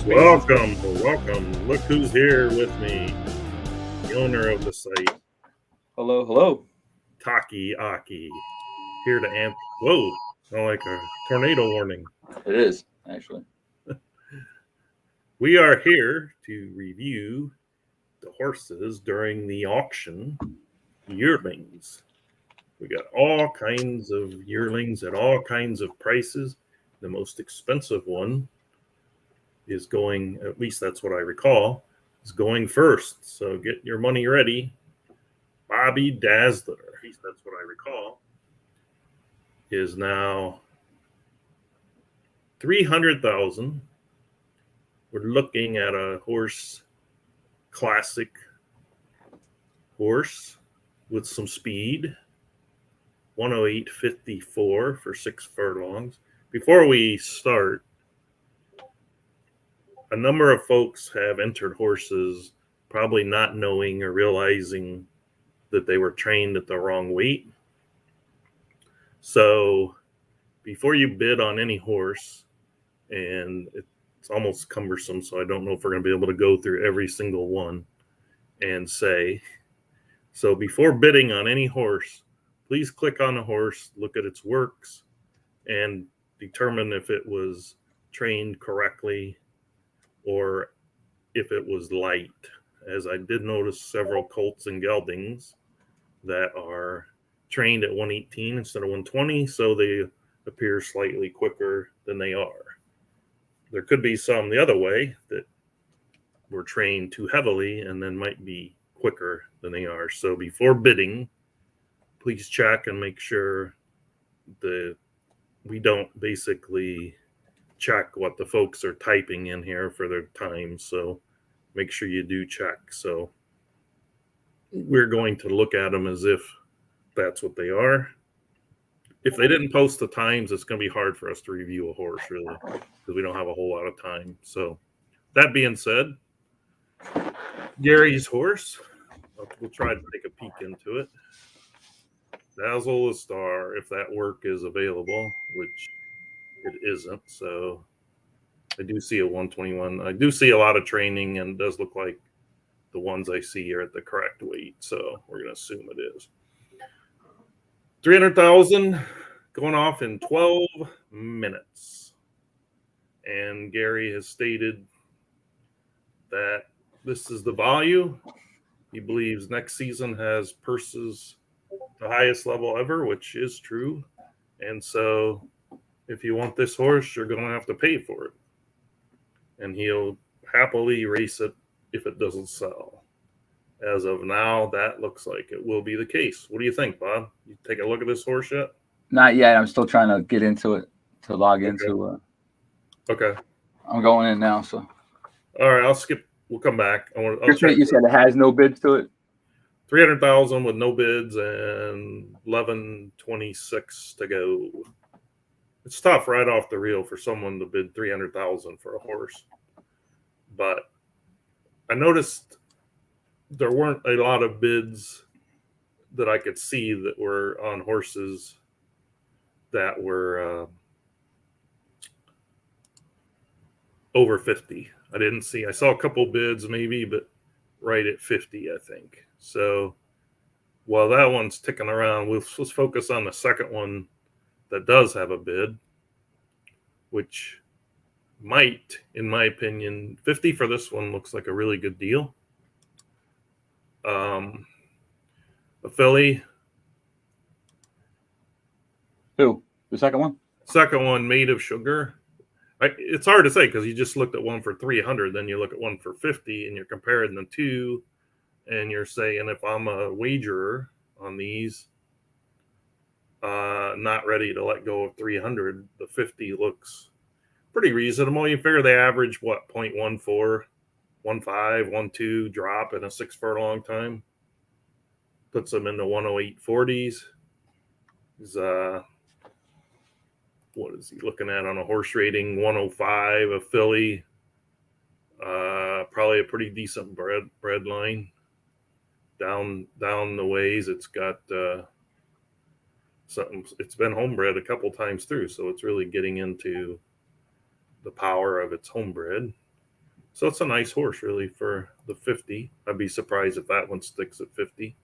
Welcome. Look who's here with me. The owner of the site, Hello. Taki Aki. Here to answer. Whoa, sound like a tornado warning. It is, actually. We are here to review the horses during the auction, yearlings. We got all kinds of yearlings at all kinds of prices. The most expensive one is going, at least that's what I recall, is going first. So get your money ready. Bobby Dazzler, at least that's what I recall, is now 300,000. We're looking at a classic horse with some speed. 108.54 for 6 furlongs. Before we start, a number of folks have entered horses probably not knowing or realizing that they were trained at the wrong weight. So before you bid on any horse, and it's almost cumbersome, so I don't know if we're going to be able to go through every single one and say, so before bidding on any horse, please click on the horse, look at its works, and determine if it was trained correctly or if it was light, as I did notice several colts and geldings that are trained at 118 instead of 120, so they appear slightly quicker than they are. There could be some the other way that were trained too heavily and then might be quicker than they are. So before bidding, please check and make sure that we don't basically check what the folks are typing in here for their time. So make sure you do check. So we're going to look at them as if that's what they are. If they didn't post the times, it's going to be hard for us to review a horse, really, because we don't have a whole lot of time. So that being said, Gary's horse, we'll try to take a peek into it. Dazzle the Star, if that work is available, which it isn't. So I do see a 121. I do see a lot of training, and it does look like the ones I see are at the correct weight. So we're going to assume it is. 300,000 going off in 12 minutes. And Gary has stated that this is the value. He believes next season has purses the highest level ever, which is true. And so if you want this horse, you're going to have to pay for it. And he'll happily race it if it doesn't sell. As of now, that looks like it will be the case. What do you think, Bob? You take a look at this horse yet? Not yet. I'm still trying to get into it, to log into. Okay. I'm going in now. So. All right, I'll skip. We'll come back. I'll check. You said it has no bids to it? 300,000 with no bids and 11.26 to go. It's tough right off the reel for someone to bid 300,000 for a horse. But I noticed there weren't a lot of bids that I could see that were on horses that were over 50. I saw a couple bids maybe, but right at 50, I think. So while that one's ticking around, let's focus on the second one that does have a bid, which might, in my opinion, 50 for this one looks like a really good deal. A filly. Who? The second one? Second one, Made of Sugar. It's hard to say because you just looked at one for 300, then you look at one for 50, and you're comparing the two, and you're saying if I'm a wagerer on these, not ready to let go of 300, the 50 looks pretty reasonable. You figure they average, 0.14, 15, 12 drop in a 6 furlong time. Puts them in the 108.40s. He's, what is he looking at on a horse rating? 105, a filly. Probably a pretty decent bred line. Down the ways, it's got something. It's been homebred a couple times through, so it's really getting into the power of its homebred. So it's a nice horse, really, for the 50. I'd be surprised if that one sticks at 50.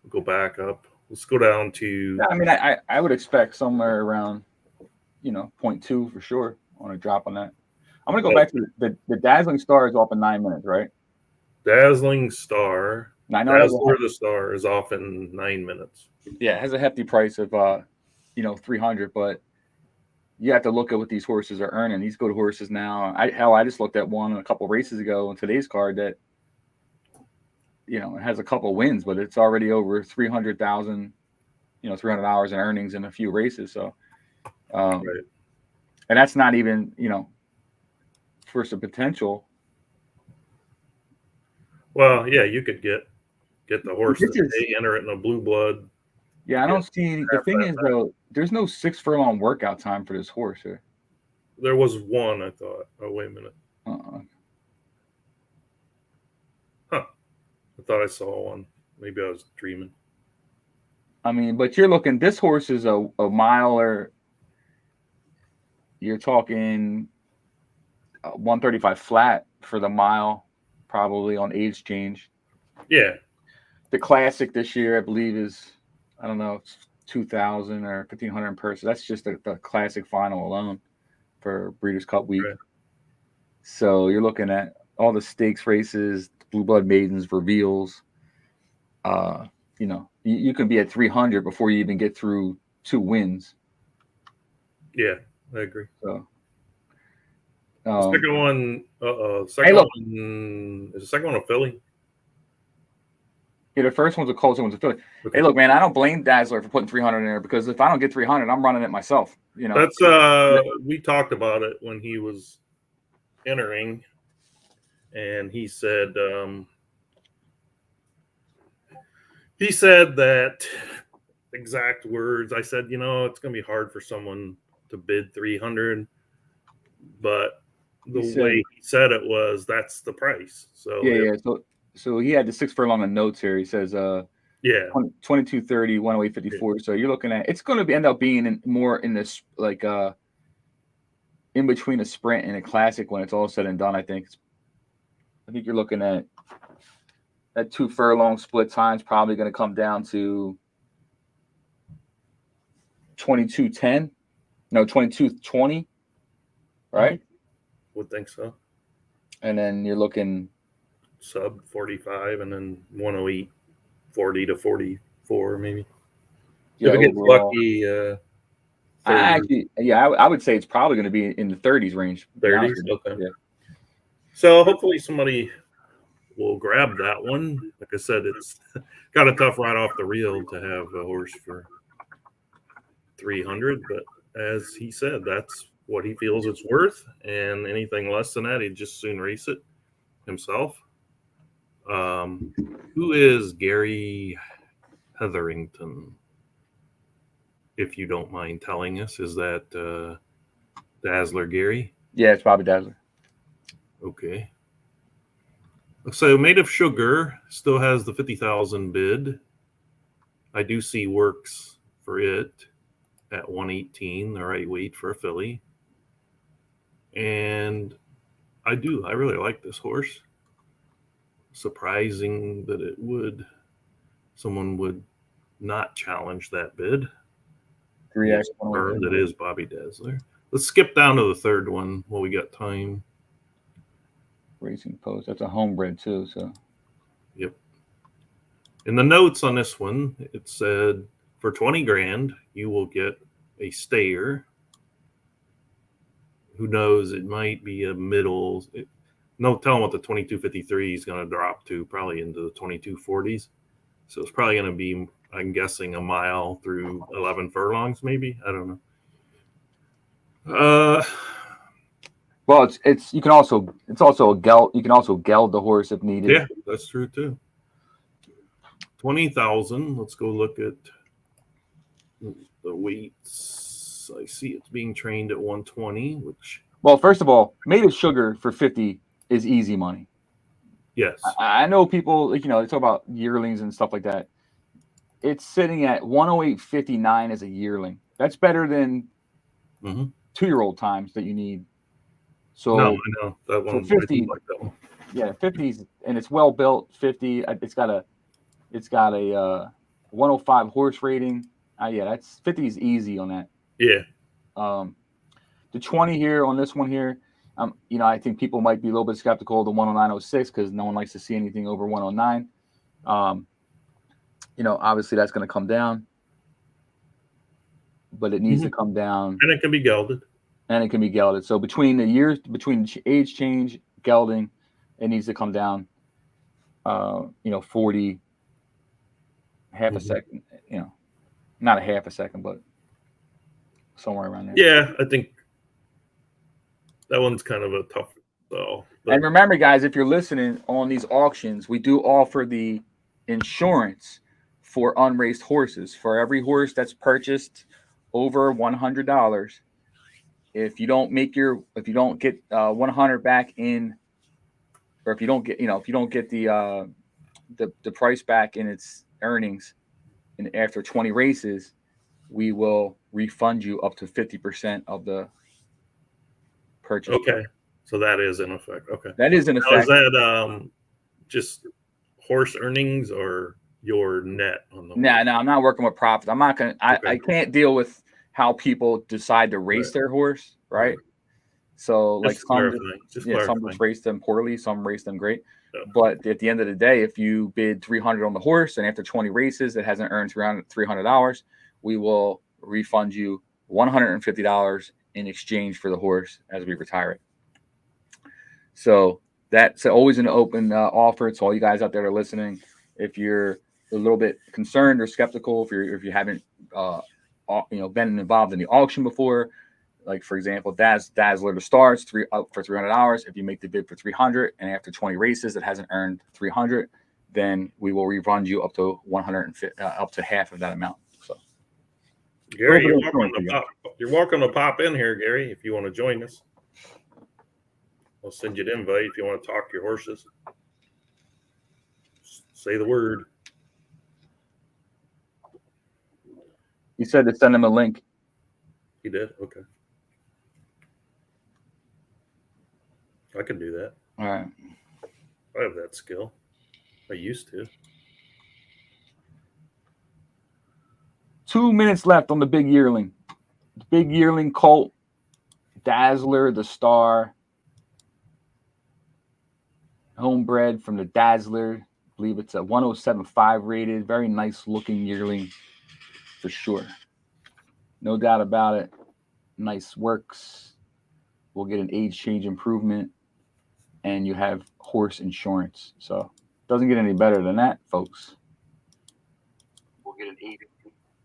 We'll go back up. Let's go down to. Yeah, I mean, I would expect somewhere around, 0.2 for sure on a drop on that. I'm gonna go back to the Dazzling Star is off in 9 minutes, right? Dazzling Star. Now, I know Dazzler the Star is off in 9 minutes. Yeah, it has a hefty price of 300, but you have to look at what these horses are earning. These good horses now. I just looked at one a couple races ago on today's card that it has a couple wins, but it's already over 300,000, $300 in earnings in a few races. So, Right. and that's not even for some potential. Well, yeah, you could get the horse This is- today, enter it in a blue blood. Yeah, I don't see. The thing is, though, there's no 6 furlong workout time for this horse here. There was one, I thought. Oh, wait a minute. I thought I saw one. Maybe I was dreaming. I mean, but you're looking. This horse is a mile, or you're talking 135 flat for the mile, probably on age change. Yeah. The classic this year, I believe, is, I don't know, it's 2,000 or 1,500 per. So that's just the classic final alone for Breeders' Cup week. Right. So you're looking at all the stakes races, Blue Blood Maidens, reveals. You can be at 300 before you even get through 2 wins. Yeah, I agree. So, the second one, is the second one a filly? Yeah, the first one's a Colts, one's a filly. Okay. Hey, look, man, I don't blame Dazzler for putting 300 in there, because if I don't get 300, I'm running it myself. That's we talked about it when he was entering, and he said that exact words. I said, it's going to be hard for someone to bid 300, but the way he said it was, that's the price. So yeah. So he had the 6 furlong in notes here. He says, 2230, 108.54. Yeah. So you're looking at, it's going to end up being more in this, like, in between a sprint and a classic when it's all said and done. I think you're looking at that 2 furlong split time's probably going to come down to 22:10, no, 22:20, right? Would think so. And then you're looking sub 45, and then 108, 40 to 44, maybe. Yeah, if it gets lucky. I would say it's probably going to be in the 30s range. 30s, okay. Yeah. So hopefully somebody will grab that one. Like I said, it's got a tough ride off the reel to have a horse for 300, but as he said, that's what he feels it's worth, and anything less than that, he'd just soon race it himself. Who is Gary Hetherington? If you don't mind telling us, is that Dazzler Gary? Yeah, it's Bobby Dazzler. Okay. So Made of Sugar still has the 50,000 bid. I do see works for it at 118, the right weight for a filly. And I really like this horse. Surprising that someone would not challenge that bid. 3X. That is Bobby Dazzler. Let's skip down to the third one while we got time. Racing Post. That's a homebred too. So. Yep. In the notes on this one, it said for 20 grand, you will get a stayer. Who knows? It might be a middle. No telling what the 2253 is going to drop to, probably into the 2240s. So it's probably going to be, I'm guessing, a mile through 11 furlongs, maybe. I don't know. Well, it's also a geld. You can also geld the horse if needed. Yeah, that's true too. 20,000. Let's go look at the weights. I see it's being trained at 120, which. Well, first of all, Made of Sugar for 50 is easy money. Yes. I know people, they talk about yearlings and stuff like that. It's sitting at 108.59 as a yearling. That's better than 2-year-old times that you need. So no, I know that one. So 50, I do like that one. yeah, 50s, and it's well built. 50, it's got a 105 horse rating. Yeah, that's 50 is easy on that. Yeah. The 20 here on this one here, I think people might be a little bit skeptical of the 109.06 because no one likes to see anything over 109. Obviously that's going to come down, but it needs to come down, and it can be gelded. So between the years, between age change, gelding, it needs to come down. 40, half a second. Not a half a second, but somewhere around there. Yeah, I think that one's kind of a tough. So, and remember, guys, if you're listening on these auctions, we do offer the insurance for unraced horses. For every horse that's purchased over $100, if you don't get 100 back in, or if you don't get the price back in its earnings, and after 20 races, we will refund you up to 50% of the purchase. Okay, so that is in effect. Okay, that is in effect. Now, is that just horse earnings or your net on the? No, I'm not working with profits. I'm not gonna. I can't deal with how people decide to race their horse, right? So, just like some just race them poorly, some race them great. Yeah. But at the end of the day, if you bid 300 on the horse and after 20 races it hasn't earned $300, we will refund you $150 in exchange for the horse as we retire it. So that's always an open offer to all you guys out there that are listening. If you're a little bit concerned or skeptical, if you haven't been involved in the auction before, like for example, Dazzler to stars up for $300. If you make the bid for 300 and after 20 races it hasn't earned 300, then we will refund you up to 150, up to half of that amount. So, Gary, you're welcome to pop in here, Gary, if you want to join us. I'll send you an invite if you want to talk to your horses. Say the word. You said to send him a link. He did? Okay. I can do that. All right. I have that skill. I used to. 2 minutes left on the big yearling. The big yearling colt, Dazzler, the star. Homebred from the Dazzler. I believe it's a 107.5 rated. Very nice looking yearling for sure. No doubt about it. Nice works. We'll get an age change improvement. And you have horse insurance. So doesn't get any better than that, folks. We'll get an age.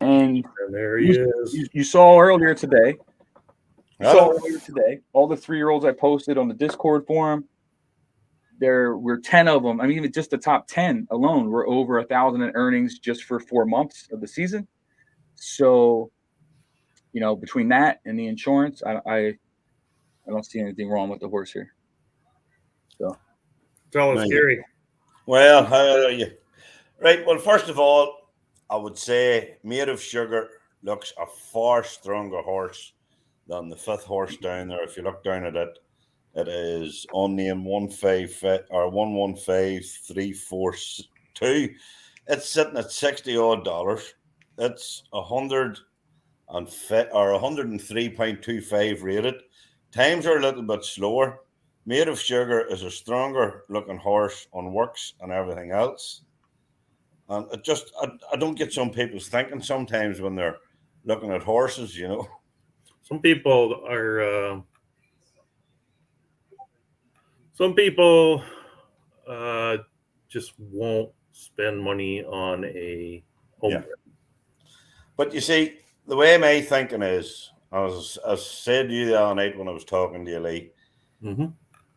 And there he is. You saw earlier today. All the 3-year-olds I posted on the Discord forum. There were 10 of them. I mean, even just the top 10 alone were over 1,000 in earnings just for 4 months of the season. So, between that and the insurance, I don't see anything wrong with the horse here. So, tell us, Gary. Well, how are you? Right. Well, first of all, I would say Made of Sugar looks a far stronger horse than the 5th horse down there. If you look down at it, it is on name 115342. It's sitting at $60 odd. It's 103.25 rated. Times are a little bit slower. Made of Sugar is a stronger looking horse on works and everything else. And it just, I don't get some people's thinking sometimes when they're looking at horses, Some people are, just won't spend money on a home. Yeah. But you see, the way my thinking is, as I said to you the other night when I was talking to you, Lee,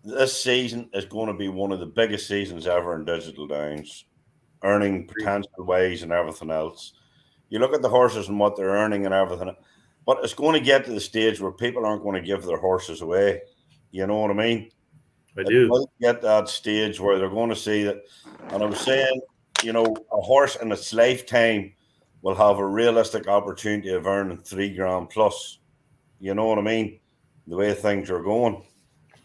this season is going to be one of the biggest seasons ever in Digital Downs, earning potential wise and everything else. You look at the horses and what they're earning and everything, but it's going to get to the stage where people aren't going to give their horses away. You know what I mean? I do. Might get that stage where they're going to see that. And I was saying, a horse in its lifetime will have a realistic opportunity of earning $3 grand plus. You know what I mean? the way things are going.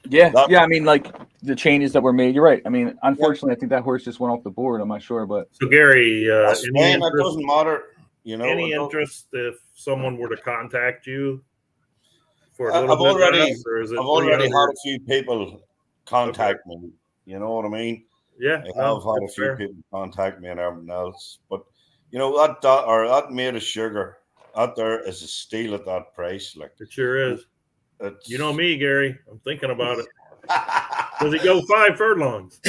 Yeah. I mean, like the changes that were made. You're right. I mean, unfortunately, I think that horse just went off the board. I'm not sure, but so Gary, it doesn't matter. Any interest if someone were to contact you for a I've little bit already less, or is it I've already 300? had a few people contact me. You know what I mean? Yeah, I've had a few people contact me and everything else, but that made of sugar out there is a steal at that price. Like it sure is. It's... You know me, Gary. I'm thinking about it. Does he go 5 furlongs?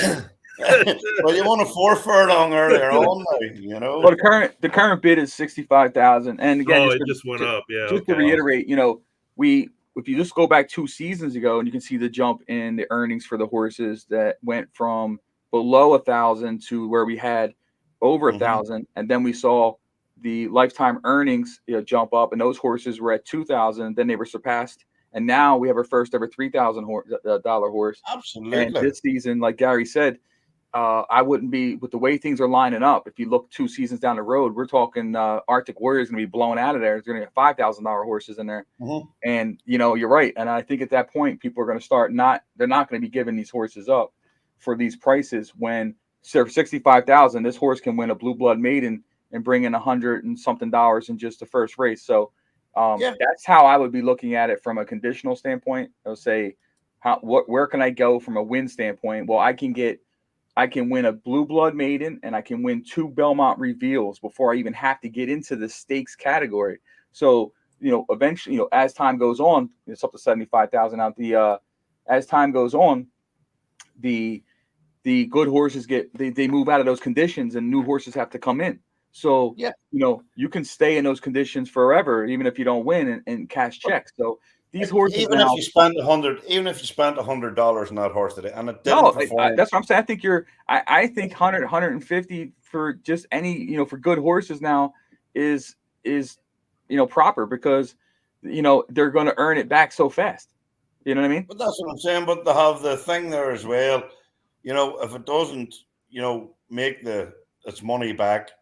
Well, you won a 4 furlong earlier on, you know. Well, the current bid is 65,000, and again, it just went up. Yeah. Just to reiterate, if you just go back 2 seasons ago, and you can see the jump in the earnings for the horses that went from below 1,000 to where we had over 1,000, and then we saw the lifetime earnings jump up, and those horses were at 2,000. Then they were surpassed, and now we have our first ever $3,000 horse. Absolutely. And this season, like Gary said, I wouldn't be with the way things are lining up. If you look 2 seasons down the road, we're talking Arctic Warrior is going to be blown out of there. There's going to be $5,000 horses in there, and you're right. And I think at that point, people are going to start they're not going to be giving these horses up for these prices. When for 65,000, this horse can win a blue blood maiden and bring in $100 and something in just the first race. So that's how I would be looking at it from a conditional standpoint. I'll say, where can I go from a win standpoint? Well, I can win a blue blood maiden and I can win 2 Belmont reveals before I even have to get into the stakes category. So, eventually, as time goes on, it's up to 75,000 out. As time goes on, the good horses they move out of those conditions and new horses have to come in. So, you can stay in those conditions forever, even if you don't win and cash checks. So these horses, even if you spent $100 on that horse today, and it didn't perform. That's what I'm saying. I think I think 100, 150 for just any, for good horses now is proper, because they're going to earn it back so fast. You know what I mean? But that's what I'm saying. But they have the thing there as well. If it doesn't, make its money back,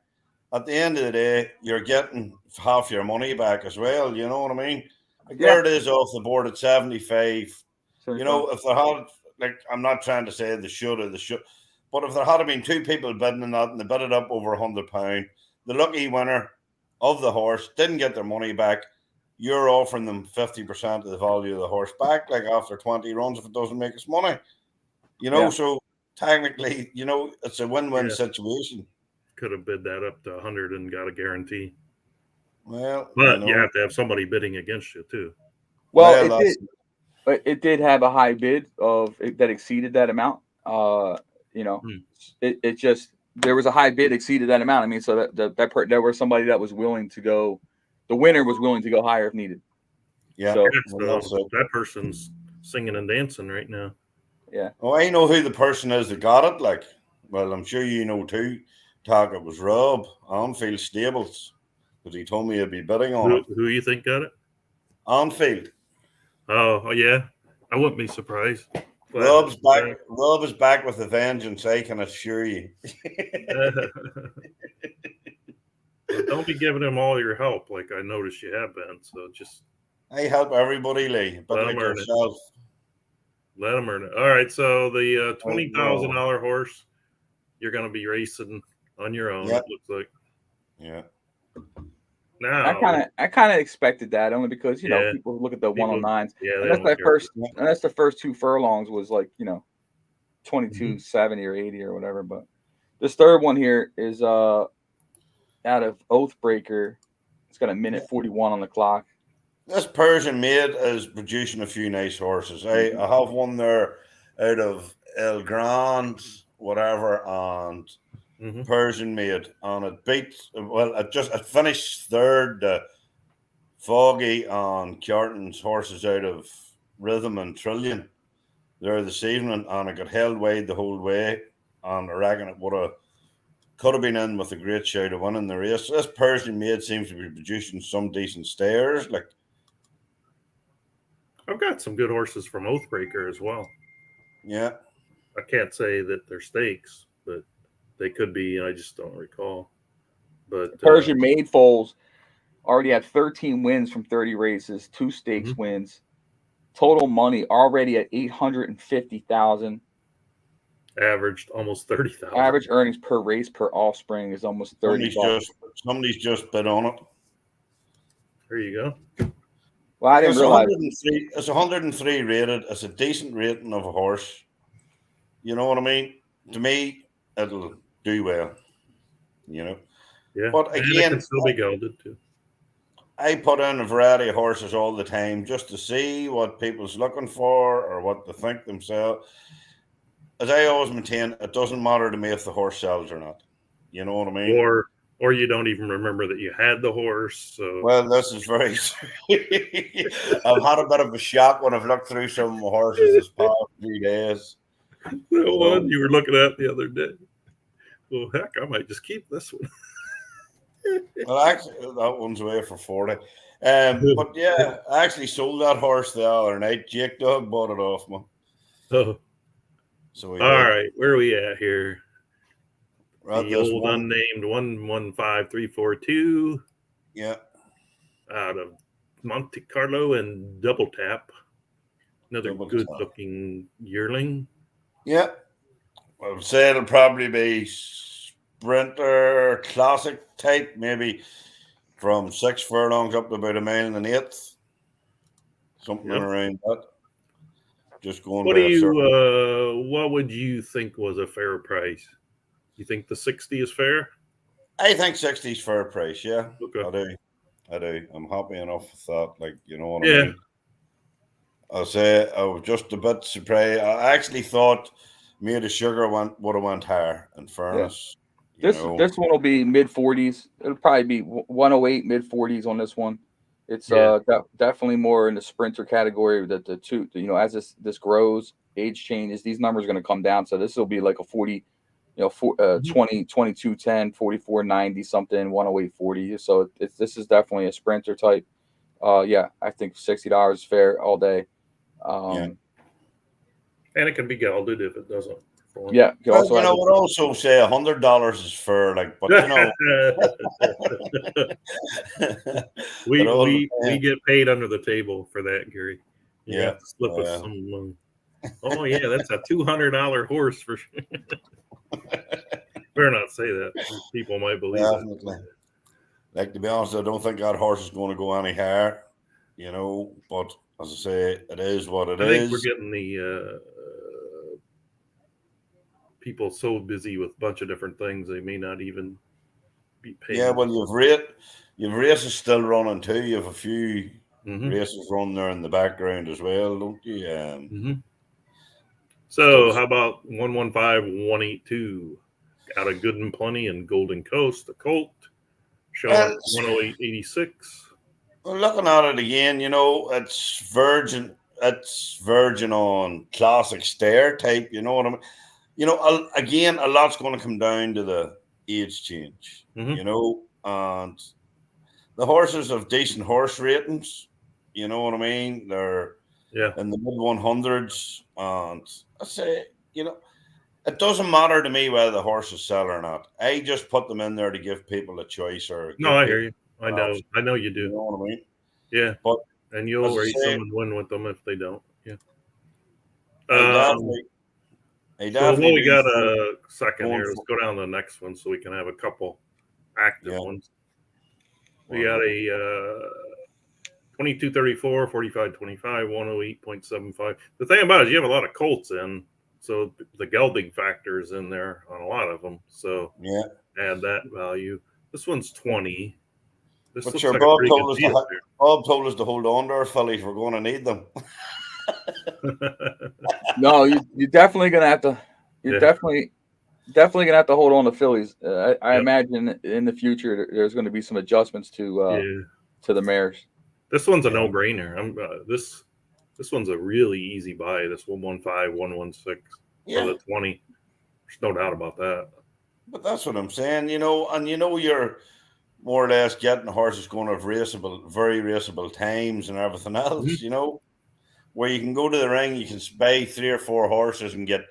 at the end of the day, you're getting half your money back as well. You know what I mean? There it is off the board at 75. If there had, I'm not trying to say they should, but if there had been 2 people bidding on that and they bid it up over £100, the lucky winner of the horse didn't get their money back. You're offering them 50% of the value of the horse back, after 20 runs, if it doesn't make its money. So technically, it's a win-win situation. Could have bid that up to 100 and got a guarantee. Well, but you have to have somebody bidding against you too. Well, it did have a high bid that exceeded that amount. It just, there was a high bid exceeded that amount. I mean, so there was somebody that was willing to go. The winner was willing to go higher if needed. Yeah. So that person's singing and dancing right now. Yeah. Oh, I know who the person is that got it. Well, I'm sure you know too. It was Rob Anfield Stables, because he told me he'd be bidding on it. Who you think got it? Anfield. Oh yeah, I wouldn't be surprised. Rob's back. Rob is back with a vengeance, I can assure you. Don't be giving him all your help, like I noticed you have been. So just I help everybody, Lee, but like yourself. Let him earn it. All right, so the $20,000 horse, you're going to be racing on your own. It looks like. Yeah. Now I kind of expected that, only because people look at the 109s. Yeah, and that's the first 2 furlongs was 22.70 or 80 or whatever. But this third one here is out of Oathbreaker. It's got 1:41 on the clock. This Persian Maid is producing a few nice horses. I have one there out of El Grand, whatever, and Persian Maid, and it beat. Well, it finished third. Foggy and Kjartan's horses out of Rhythm and Trillion there this evening, and it got held wide the whole way. And I reckon it could have been in with a great shout of winning the race. This Persian Maid seems to be producing some decent stayers. I've got some good horses from Oathbreaker as well. Yeah. I can't say that they're stakes, but they could be. I just don't recall. But Persian Maid foals already have 13 wins from 30 races, 2 stakes wins. Total money already at $850,000. Averaged almost 30,000. Average earnings per race per offspring is almost $30. Somebody's just bid on it. There you go. Well, I didn't realize it's 103 rated. It's a decent rating of a horse. You know what I mean? To me, it'll do well. You know. Yeah. But and again, it can still be gelded too. I put in a variety of horses all the time just to see what people's looking for or what they think themselves. As I always maintain, it doesn't matter to me if the horse sells or not. You know what I mean? Or you don't even remember that you had the horse. So well, this is very I've had a bit of a shock when I've looked through some of my horses this past few days. The one you were looking at the other day. Well, heck, I might just keep this one. Well, actually, that one's away for 40. But yeah, I actually sold that horse the other night. Jake Dog bought it off me. Oh. So all right, where are we at here? The old one. Unnamed 115342. Yeah. Out of Monte Carlo and Double Tap. Another good looking yearling. Yeah. I would say it'll probably be Sprinter Classic type, maybe from 6 furlongs up to about 1 1/8. Something around that. Just going. What would you think was a fair price? You think the 60 is fair? I think 60 is fair price, yeah. Okay. I do. I'm happy enough with that. Like, you know what I mean? I'll say I was just a bit surprised. I actually thought Made of Sugar would have went higher, in fairness. Yeah. This one will be mid-40s. It'll probably be 108, mid-40s on this one. It's definitely more in the sprinter category. That the two, as this grows, age changes, these numbers are going to come down. So this will be like a 40, 20, 22, 10, 44, 90 something, 108, 40. So this is definitely a sprinter type. I think $60 is fair all day. And it can be gelded if it doesn't. Yeah, I would also say $100 is fair. Like, but we get paid under the table for that, Gary. You have to slip us some money. Oh yeah, that's a $200 horse for sure. Better not say that. People might believe that. Like, to be honest, I don't think that horse is going to go any higher. But as I say, it is what it is. I think we're getting the people so busy with a bunch of different things they may not even be paid. Yeah, well, you've races still running too. You have a few races running there in the background as well, don't you? So how about 115182 out of Good and Plenty and Golden Coast, the Colt, showing 108.86. Well, looking at it again, it's virgin. It's virgin on classic stair type. You know what I mean? Again, a lot's going to come down to the age change. And the horses have decent horse ratings. You know what I mean? They're in the mid 100s, and I say, it doesn't matter to me whether the horse is sell or not. I just put them in there to give people a choice. I hear you. I know you do. You know what I mean? Yeah, and you'll race them and win with them if they don't. Yeah. So while we got a second here, let's go down to the next one so we can have a couple active ones. We got a 2234, 4525, 108.75. The thing about it is you have a lot of Colts in, so the gelding factor is in there on a lot of them. So add that value. This one's 20. This but looks sure, like Bob told us to hold on to our fillies. We're going to need them. No, you're definitely gonna have to. You're definitely gonna have to hold on to fillies. I imagine in the future there's going to be some adjustments to the mares. This one's a no-brainer. This one's a really easy buy. This 115, 116 for the 20. There's no doubt about that. But that's what I'm saying, and you're more or less getting the horses going to have very raceable times and everything else, where you can go to the ring, you can buy 3 or 4 horses and get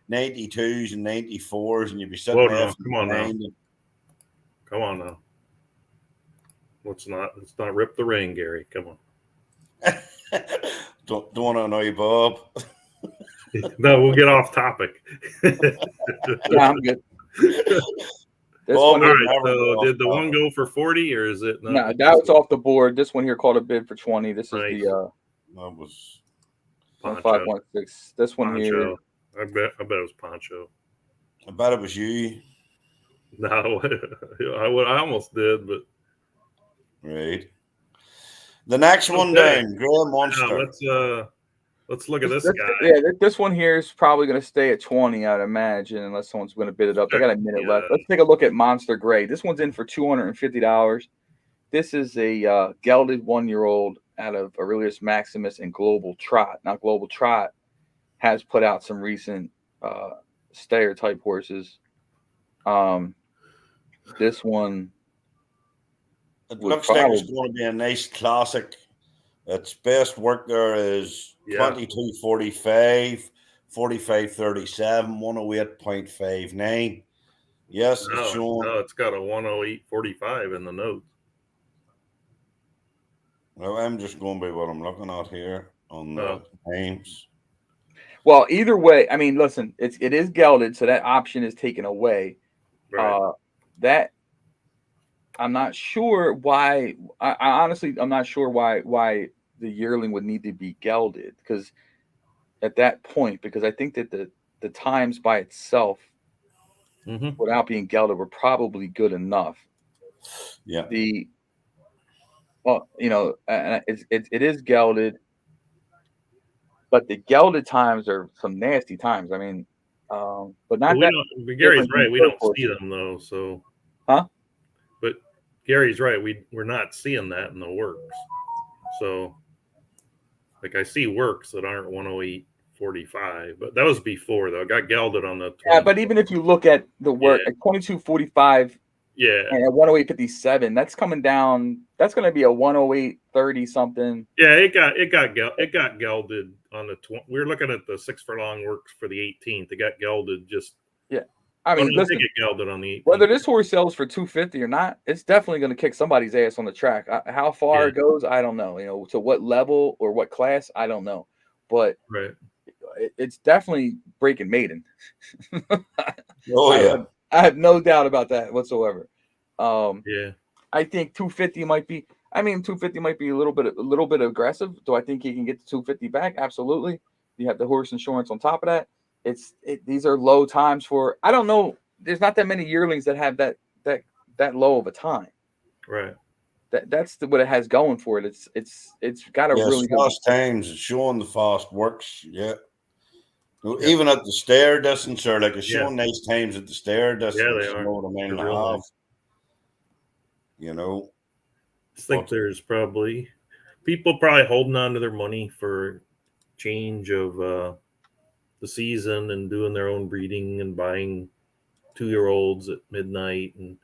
92s and 94s, and you'll be sitting there. Come on now. Let's not rip the ring, Gary. Come on. Don't want to annoy Bob. No, we'll get off topic. Yeah, I'm good. This Bob one All here, would right. never So go did the off one topic. go for 40 or is it not? no, that was off the board. This one here called a bid for 20. This is Nice. the That was 5.6. This one here. Poncho. I bet it was Poncho. I bet it was you. No, I almost did, but Right. The next one Okay. down, Grey now Monster. let's look at this guy. Yeah, this one here is probably going to stay at 20, I'd imagine, unless someone's going to bid it up. They got a minute left. Let's take a look at Monster Gray. This one's in for $250. This is a gelded 1-year-old out of Aurelius Maximus and Global Trot. Now, Global Trot has put out some recent stayer type horses. This one, It would looks like it's probably- going to be a nice classic. Its best work there is 22.45, 45.37, 108.59. Yes, it's showing. No, it's got a 108.45 in the notes. Well, I'm just going by what I'm looking at here on the times. well, either way, I mean, listen, it is gelded, so that option is taken away. Right. That I'm not sure why. I honestly, I'm not sure why the yearling would need to be gelded, because at that point, because I think that the times by itself, without being gelded, were probably good enough. Yeah. It is gelded, but the gelded times are some nasty times. I mean, but not that. Gary's different right. than We don't turf see horses. them though. So, Huh? But Gary's right. We're not seeing that in the works. So, like I see works that aren't 108.45, but that was before though. I got gelded on the 20. Yeah, but even if you look at the work at 22.45 Yeah. and at 108.57, that's coming down. That's going to be a 108.30 something. Yeah, it got gelded on the 20. We were looking at the 6 furlong works for the 18th. It got gelded just. Yeah, I mean, listen, it get gelded on the 18th. whether this horse sells for 250 or not, it's definitely going to kick somebody's ass on the track. How far it goes, I don't know. To what level or what class, I don't know. But right, it's definitely breaking maiden. Oh yeah, I have no doubt about that whatsoever. Yeah. I think 250 might be. I mean, 250 might be a little bit aggressive. Do I think he can get the 250 back? Absolutely. You have the horse insurance on top of that. These are low times for. I don't know. There's not that many yearlings that have that low of a time. Right. That's what it has going for it. It's got a really fast times. It's showing the fast works. Yeah. Even at the stair distance, or like it's showing nice times at the stair distance. Yeah, they are. You know what I mean? They're real nice. You know, I think there's probably people holding on to their money for change of the season and doing their own breeding and buying 2-year-olds at midnight, and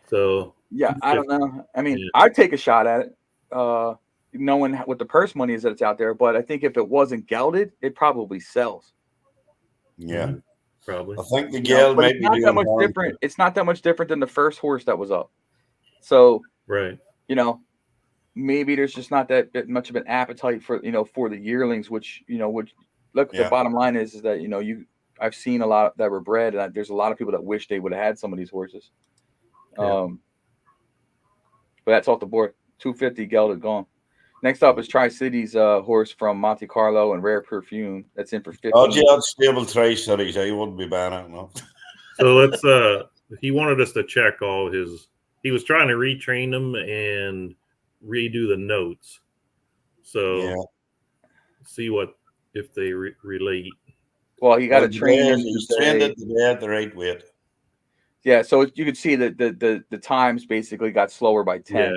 so yeah, I don't know. I mean, I'd take a shot at it, knowing what the purse money is that it's out there. But I think if it wasn't gelded, it probably sells. Yeah, probably. I think the geld might be that much different. It's not that much different than the first horse that was up. So right, maybe there's just not that much of an appetite for for the yearlings, which look. The bottom line is that I've seen a lot that were bred, and there's a lot of people that wish they would have had some of these horses. Yeah. But that's off the board. 250 gelded gone. Next up is Tri-City's horse from Monte Carlo and Rare Perfume. That's in for 50. Oh, yeah, stable Tri-Cities. I wouldn't be buying it. No. So let's. He wanted us to check all his. He was trying to retrain them and redo the notes. So see if they relate. Well, you got to train him. He's trained it at the right weight. Yeah, so you could see that the times basically got slower by 10. Yeah.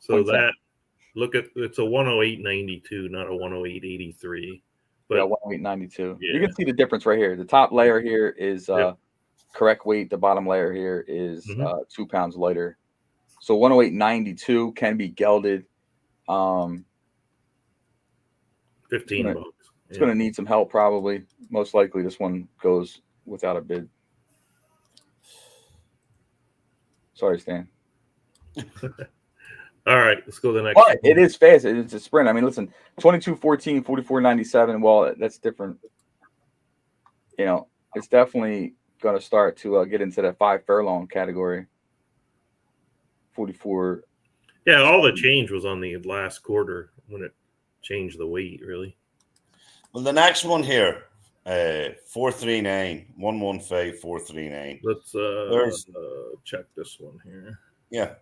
So it's a 108.92, not a 108.83. But 108.92. Yeah. You can see the difference right here. The top layer here is correct weight. The bottom layer here is 2 pounds lighter. So 108.92 can be gelded. $15. It's going to need some help probably. Most likely this one goes without a bid. Sorry, Stan. All right, let's go to the next But one. it is fast. It's a sprint. I mean, listen, 22:14, 44:97. Well, that's different. You know, it's definitely going to start to get into that 5 furlong category. 44. Yeah, all the change was on the last quarter when it changed the weight, really. Well, the next one here, 439, 115, 439. Let's check this one here. Yeah.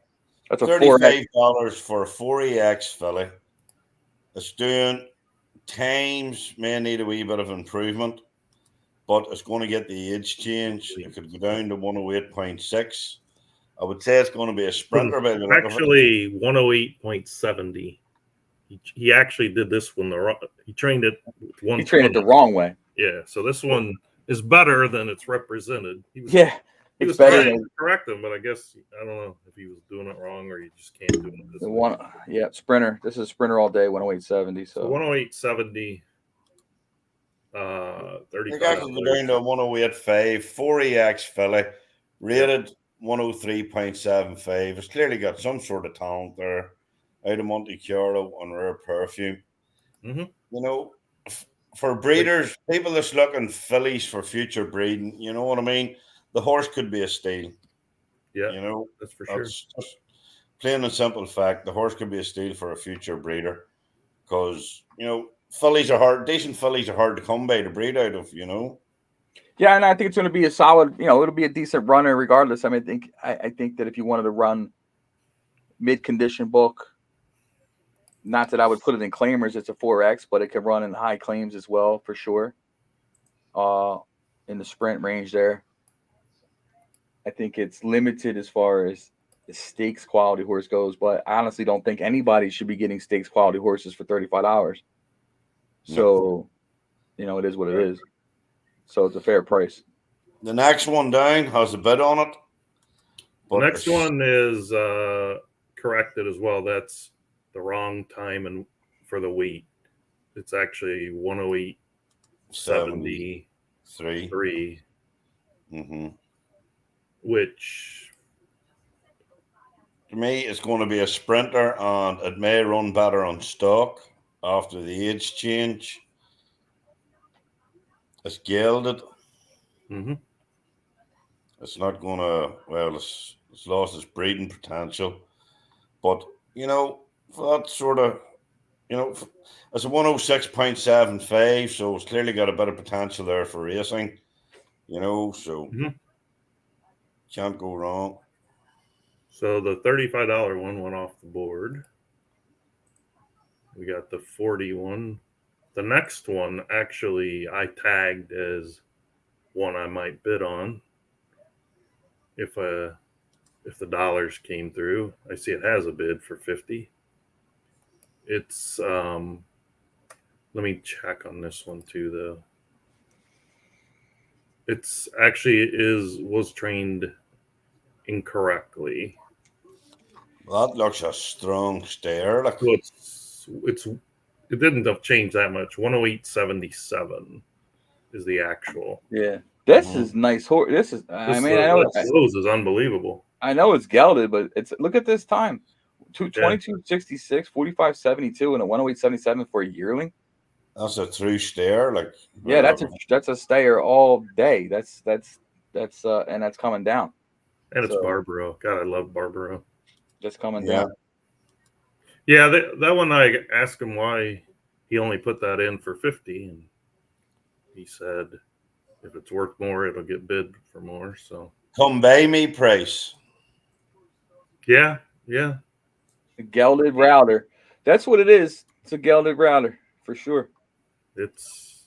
That's a $35 for a 4EX filly. It's doing times, may need a wee bit of improvement, but it's going to get the age change. It could go down to 108.6. I would say it's going to be a sprinter. By the look of it. Actually, 108.70. He actually did this one he trained it with 120. He trained it the wrong way. Yeah, so this one is better than it's represented. He was better trying to correct him, but I guess I don't know if he was doing it wrong or he just can't do it this way. Sprinter. This is sprinter all day, 108.70. So 108.70. I think I $35. can go down to 108.5. 4EX filly, rated 103.75. It's clearly got some sort of talent there. Out of Monte Carlo on Rare Perfume. Mm-hmm. You know, for breeders, people that's looking fillies for future breeding, you know what I mean? The horse could be a steal. Yeah, you know, that's for sure. Just plain and simple fact. The horse could be a steal for a future breeder because, you know, fillies are hard. Decent fillies are hard to come by to breed out of, you know. Yeah, and I think it's going to be a solid, you know, it'll be a decent runner regardless. I mean, I think that if you wanted to run mid-condition book, not that I would put it in claimers, it's a 4X, but it can run in high claims as well, for sure. In the sprint range there. I think it's limited as far as the stakes quality horse goes, but I honestly don't think anybody should be getting stakes quality horses for $35. So, you know, it is what it is. So it's a fair price. The next one down has a bid on it. The next one is corrected as well. That's the wrong time and for the weight. It's actually 108.73. Mm-hmm. Which to me is going to be a sprinter, and it may run better on stock after the age change. It's gelded. Mm-hmm. It's not going to, well, it's lost its breeding potential. But, you know, for that sort of, you know, it's a 106.75, so it's clearly got a bit of potential there for racing, you know, so can't go wrong. So the $35 one went off the board. We got the 41. The next one, actually, I tagged as one I might bid on if the dollars came through. I see it has a bid for 50. It's let me check on this one too, though. It's actually was trained incorrectly. Well, that looks a strong stare. Like it didn't have changed that much. 108.77 is the actual. Yeah, this is nice horse. This is. I mean, I know Rose is unbelievable. I know it's gelded, but it's look at this time, 22.66, 45.72, and a 108.77 for a yearling. That's a true stare. Like yeah, that's a stayer all day. That's and that's coming down. And it's Barbaro. God, I love Barbaro. Just coming down. Yeah, that one I asked him why he only put that in for 50, and he said if it's worth more, it'll get bid for more. So come by me price. Yeah. A gelded router. That's what it is. It's a gelded router for sure. It's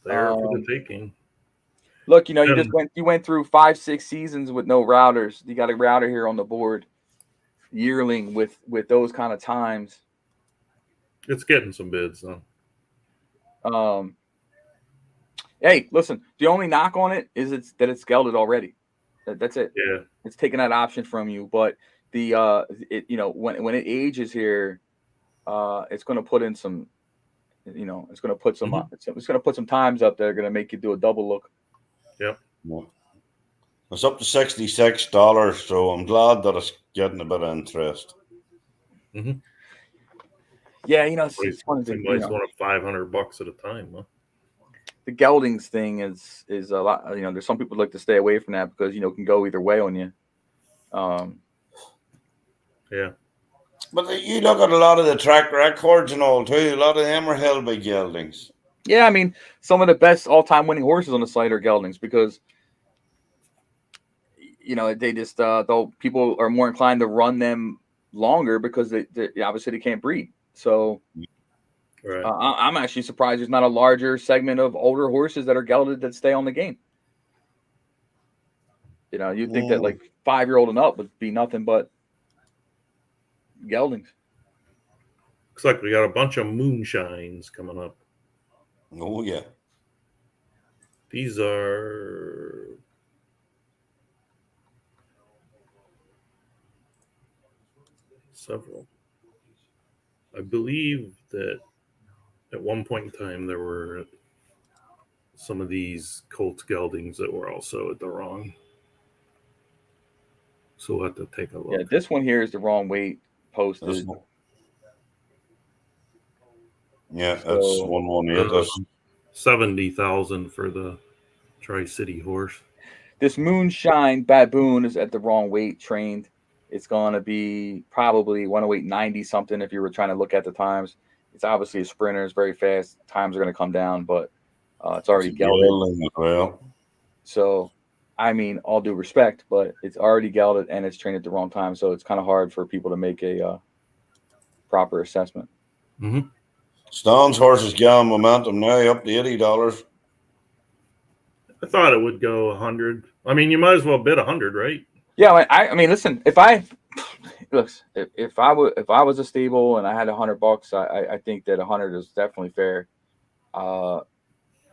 there for the taking. Look, you know, you went through 5-6 seasons with no routers. You got a router here on the board. Yearling with those kind of times. It's getting some bids though. Hey, listen, the only knock on it is that it's gelded already. That's it. Yeah. It's taking that option from you. But the you know, when it ages here, it's gonna put in some, you know, it's gonna put some it's gonna put some times up there, gonna make you do a double look. Yep. It's up to $66, so I'm glad that it's getting a bit of interest. Mhm. Yeah, it's one of the Somebody's going up $500 at a time, huh? the geldings thing is a lot. There's some people like to stay away from that because it can go either way on you. Yeah. But you look at a lot of the track records and all too. A lot of them are held by geldings. Yeah, I mean, some of the best all-time winning horses on the site are geldings because they just though people are more inclined to run them longer because they obviously they can't breed. So Right. I'm actually surprised there's not a larger segment of older horses that are gelded that stay on the game. You'd think that like 5-year-old and up would be nothing but geldings. Looks like we got a bunch of moonshines coming up. Oh yeah. These are several. I believe that at one point in time there were some of these Colts geldings that were also at the wrong. So we'll have to take a look. Yeah, this one here is the wrong weight posted. Yeah, that's 118. That's 70,000 for the Tri-City horse. This Moonshine Baboon is at the wrong weight trained. It's going to be probably 108.90 something if you were trying to look at the times. It's obviously a sprinter. It's very fast. Times are going to come down, but it's already gelded. as well. So, I mean, all due respect, but it's already gelded and it's trained at the wrong time. So it's kind of hard for people to make a proper assessment. Mm-hmm. Stone's horses got momentum now up to $80. I thought it would go 100. I mean, you might as well bid 100, right? Yeah, I mean, listen, if I was a stable and I had $100, I think that 100 is definitely fair.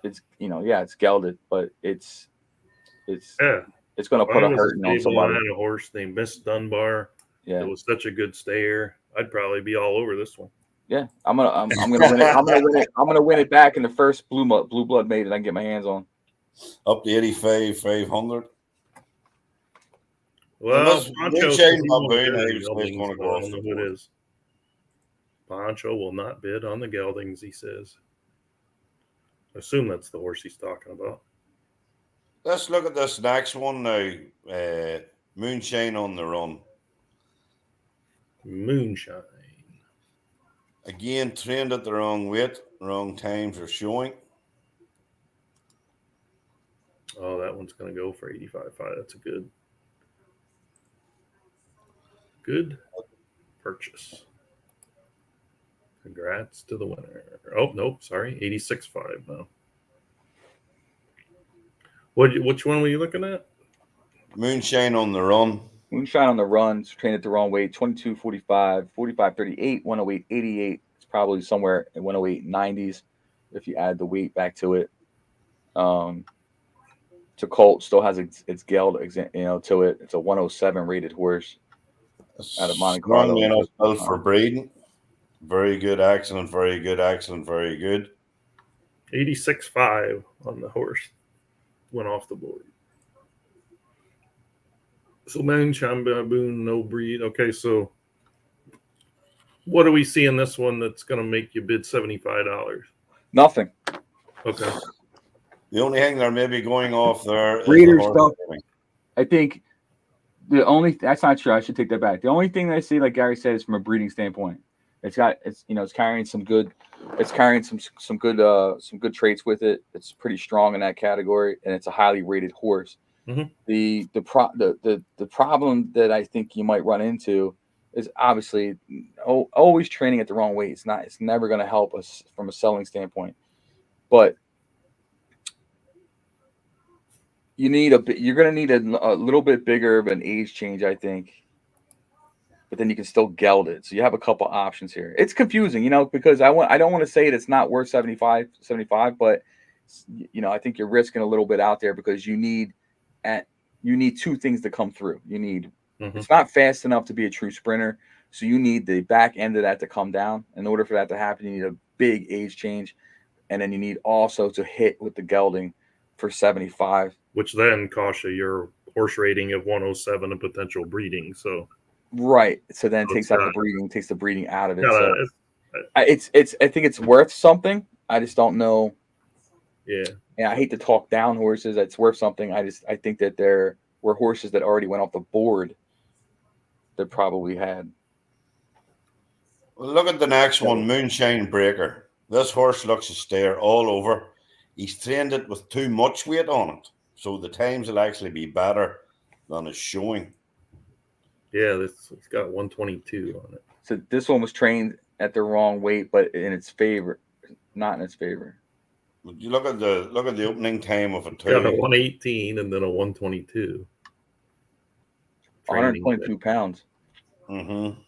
It's it's gelded, but it's going to put a hurting on somebody. I had a horse named Miss Dunbar. Yeah, it was such a good stayer. I'd probably be all over this one. Yeah, I'm gonna win it. I'm gonna win it back in the first blue blood maiden I can get my hands on. Up to 85,500. Well, Poncho is. Poncho will not bid on the geldings, he says. I assume that's the horse he's talking about. Let's look at this next one now. Moonshine on the Run. Moonshine. Again, trained at the wrong weight, wrong times are showing. Oh, that one's going to go for 85.5. That's a good purchase. Congrats to the winner. Oh, nope, sorry, 86.5 now. Which one were you looking at? Moonshine on the Run. Moonshine on the Run, trained at the wrong weight, 22.45, 45.38, 108.88. It's probably somewhere in 108.90s if you add the weight back to it. To Colt still has its geld, to it. It's a 107 rated horse out of Monte Carlo. Enough built for breeding. Very good accident, very good accident, very good. 86.5 on the horse. Went off the board. So Moonshine Baboon, no breed. Okay, so what do we see in this one that's going to make you bid $75? Nothing. Okay. The only thing they're maybe going off there is breeder stuff. I think that's not true. I should take that back. The only thing that I see, like Gary said, is from a breeding standpoint. It's carrying some good traits with it. It's pretty strong in that category, and it's a highly rated horse. Mm-hmm. The problem that I think you might run into is obviously always training at the wrong weight. It's never going to help us from a selling standpoint, but you're going to need a little bit bigger of an age change, I think, but then you can still geld it. So you have a couple options here. It's confusing, because I don't want to say it's not worth 75, but I think you're risking a little bit out there because you need two things to come through. You need It's not fast enough to be a true sprinter, so you need the back end of that to come down. In order for that to happen, you need a big age change, and then you need also to hit with the gelding for 75, which then costs you your horse rating of 107 and potential breeding. So Right. So then it So takes it's out got- the breeding, takes the breeding out of it. gotta- So it's- I think it's worth something. I just don't know. yeah. Yeah, I hate to talk down horses. It's worth something. I think that there were horses that already went off the board that probably had. Well, look at the next one, Moonshine Breaker. This horse looks a stare all over. He's trained it with too much weight on it, so the times will actually be better than it's showing. Yeah, it's got 122 on it. So this one was trained at the wrong weight, but in its favor, not in its favor. But you look at the opening time of it Got a too. 118 and then a 122. 122 pounds. Mm-hmm.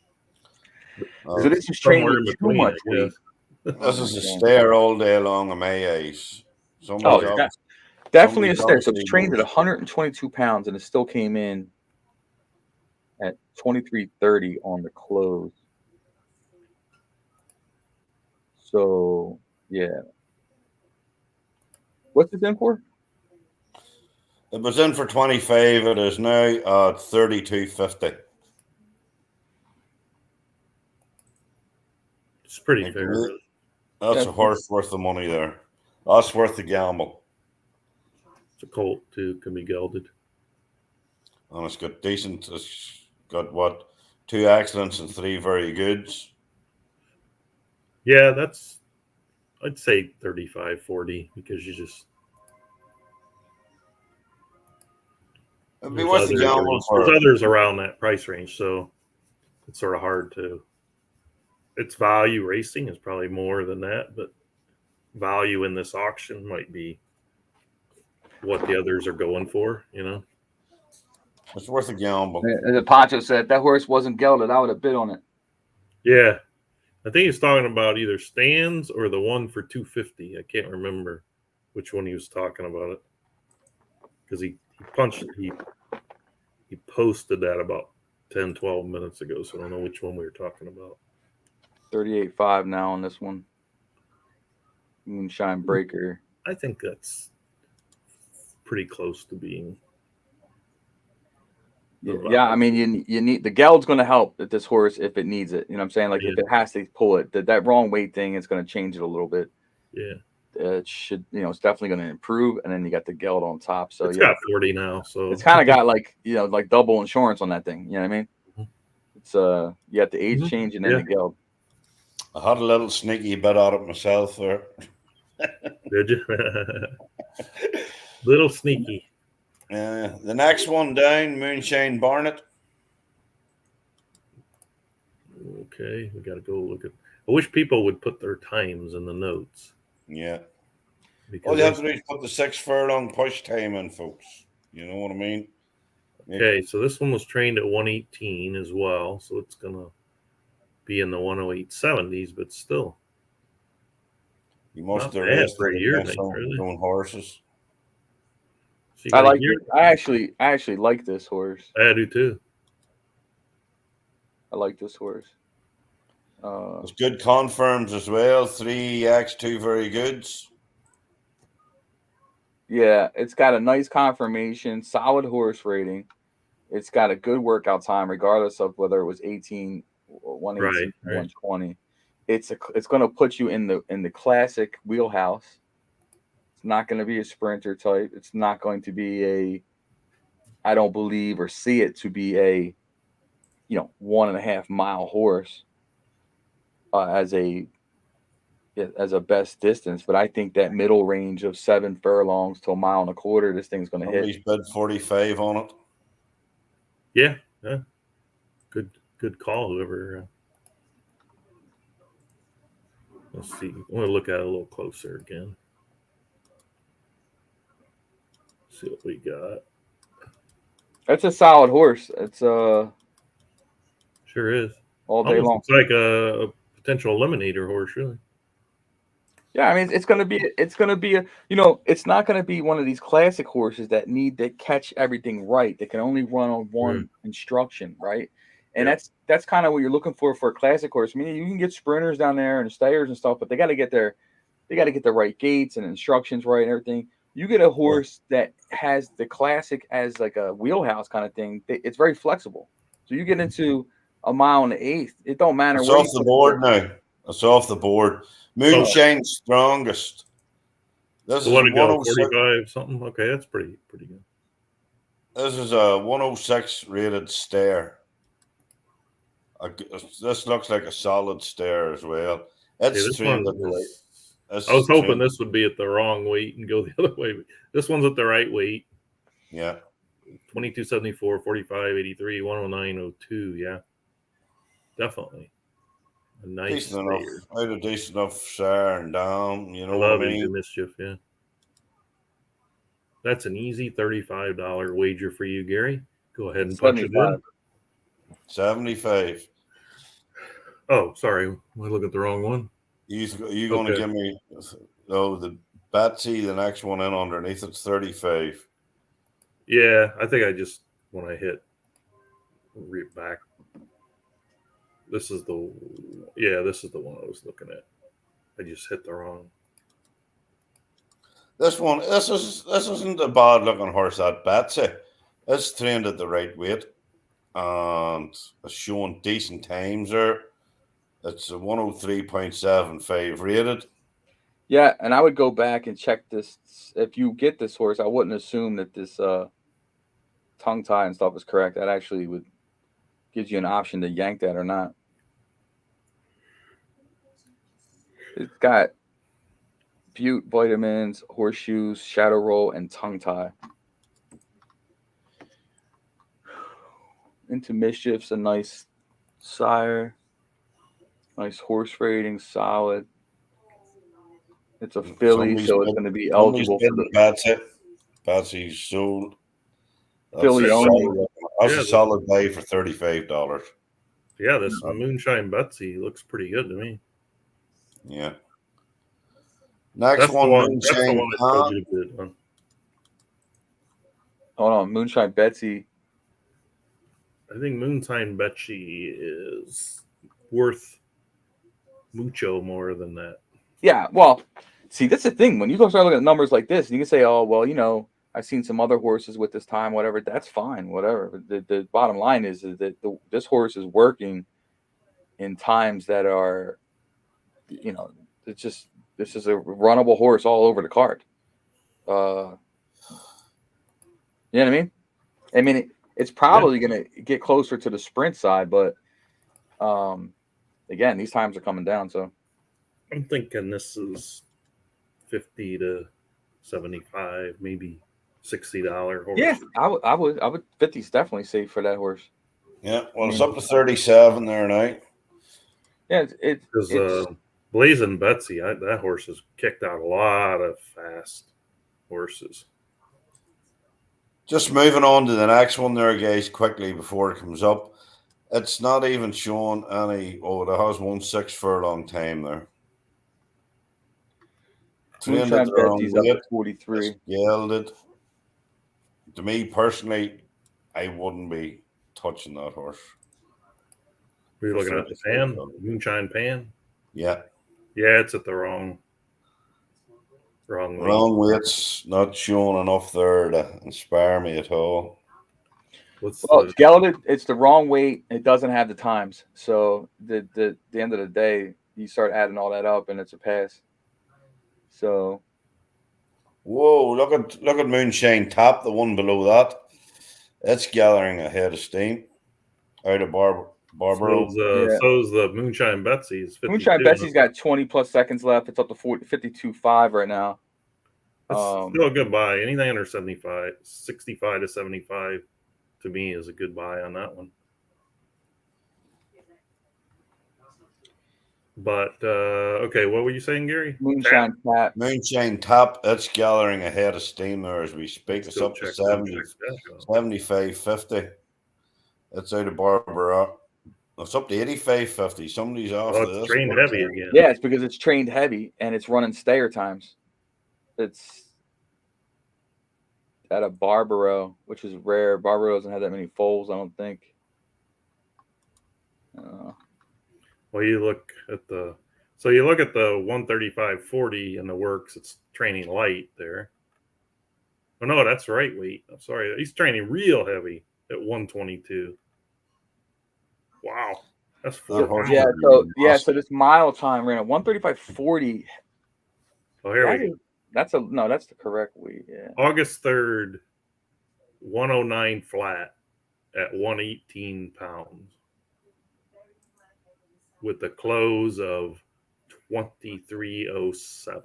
So this is training somewhere in too between, much I weight. This is a stare all day long in my eyes. Definitely a stare. So obviously it's trained at knows. 122 pounds, and it still came in at 23.30 on the close. So yeah, what's it in for? It was in for 25. It is now at 32.50. It's pretty fair. Really. That's a horse worth the money there. That's worth the gamble. It's a colt too, can be gelded. And it's got decent. It's got what, 2 accidents and 3 very goods. Yeah, I'd say 35, 40 because you just. It'd be worth the gamble for. There's others around that price range, so it's sort of hard to. Its value racing is probably more than that, but value in this auction might be what the others are going for, you know. It's worth a gamble. As Pancho said, that horse wasn't gelded. I would have bid on it. Yeah, I think he's talking about either stands or the one for 250. I can't remember which one he was talking about it because he posted that about 10, 12 minutes ago, so I don't know which one we were talking about. 38.5 now on this one. Moonshine Breaker. I think that's pretty close to being. Yeah, I mean, you need the geld's going to help this horse if it needs it. You know what I'm saying? Like if it has to pull it, that wrong weight thing is going to change it a little bit. Yeah, it should. It's definitely going to improve, and then you got the geld on top. So it's got 40 now, so it's kind of got like double insurance on that thing. You know what I mean? Mm-hmm. It's you got the age change and then the geld. I had a little sneaky bit at it myself there. Did you? Little sneaky. The next one down, Moonshine Barnet. Okay, we got to go look at. I wish people would put their times in the notes. Yeah. Because all you have to do is put the 6 furlong push time in, folks. You know what I mean? Okay, so this one was trained at 118 as well, so it's gonna be in the 108.70s, but still. You must have raced for a year, really. Own horses. So I actually like this horse. I do too. I like this horse. It's good confirms as well. 3 X, 2 very goods. Yeah, it's got a nice confirmation, solid horse rating. It's got a good workout time, regardless of whether it was 18, 118, 120. It's going to put you in the classic wheelhouse. It's not going to be a sprinter type. It's not going to be I don't believe or see it to be a 1.5 mile horse as a best distance. But I think that middle range of 7 furlongs to 1.25 miles, this thing's going to hit. He's bid 45 on it. Yeah. Good call, whoever. Let's see. I want to look at it a little closer again. See what we got. That's a solid horse. It's sure is all day long. It's like a potential eliminator horse, really. Yeah, I mean, it's gonna be it's not gonna be one of these classic horses that need to catch everything right. They can only run on one instruction, right? And that's kind of what you're looking for a classic horse. I mean, you can get sprinters down there and stayers and stuff, but they got to get the right gaits and instructions right and everything. You get a horse that has the classic as like a wheelhouse kind of thing. It's very flexible. So you get into a mile and an eighth. It don't matter. It's where off you the put board now. It's off the board. Moonshine strongest. This So is what a to go 106. 45 something? Okay, that's pretty good. This is a 106 rated stare. This looks like a solid stare as well. Yeah, It's this trained one at the right. is, I was hoping this would be at the wrong weight and go the other way. This one's at the right weight. Yeah. 2274, 45, 83, 109.02. Yeah, definitely. A nice Decent enough. stare. Out of decent enough share and down. You I know what I love mean? Into Mischief, yeah. That's an easy $35 wager for you, Gary. Go ahead and punch it in. 75. Oh, sorry. I look at the wrong one. You going to give me the Betsy, the next one in underneath it's 35. Yeah, I think I just when I hit read back. This is the one I was looking at. I just hit the wrong. This isn't a bad looking horse, that Betsy. It's trained at the right weight and it's showing decent times there. It's a 103.75 rated. Yeah, and I would go back and check this. If you get this horse, I wouldn't assume that this tongue tie and stuff is correct. That actually would gives you an option to yank that or not. It's got Butte, vitamins, horseshoes, shadow roll, and tongue tie. Into Mischief's a nice sire. Nice horse rating, solid. It's a filly, so it's going to be eligible for the Betsy. Betsy's sold. filly only. That's a solid buy for $35. Yeah, this Moonshine Betsy looks pretty good to me. Yeah. Next one, Moonshine Top. Hold on, Moonshine Betsy. I think Moonshine Betsy is worth mucho more than that. Yeah, well, see, that's the thing. When you go start looking at numbers like this, you can say, oh, well, I've seen some other horses with this time, whatever. That's fine, whatever. But the bottom line is that this horse is working in times that are, it's just, this is a runnable horse all over the card. You know what I mean? I mean, it's probably going to get closer to the sprint side, but again, these times are coming down, so. I'm thinking this is 50 to 75, maybe $60 horse. Yeah, I would 50's definitely safe for that horse. Yeah, well, it's up to 37 there now. Yeah, because Blazing Betsy, that horse has kicked out a lot of fast horses. Just moving on to the next one there, guys, quickly before it comes up. It's not even showing any. Oh, it has 1-6 for a long time there. Moonshine Betsy's up at 43. Gelded. To me personally, I wouldn't be touching that horse. Are you looking at the pan? Moonshine pan? Yeah. Yeah, it's at the wrong weight. Wrong weight's not showing enough there to inspire me at all. It's gelded. It's the wrong weight. It doesn't have the times. So the end of the day, you start adding all that up, and it's a pass. So, whoa! Look at Moonshine Top, the one below that. It's gathering a head of steam out of Barbaro. So's the Moonshine Betsy's. Moonshine Betsy's got 20 plus seconds left. It's up to 52.5 right now. It's still a good buy. Anything under 65 to 75 to me is a good buy on that one. But okay, what were you saying, Gary? Moonshine Top. Moonshine Top. It's gathering a head of steam there as we speak. It's up to 75.50. It's out of Barbara. It's up to 85.50. Somebody's off. It's trained heavy again. Yeah, it's because it's trained heavy and it's running stayer times. It's at a Barbaro, which is rare. Barbaro doesn't have that many foals, I don't think. Well, you look at the 135.40 in the works. It's training light there. Oh no, that's right weight. I'm sorry, he's training real heavy at 122. Wow. That's That 4 horse pounds. would be So this mile time ran at 135.40. Oh, here we go. That's the correct weight. Yeah. August 3rd, 109 flat at 118 pounds with a close of 2307.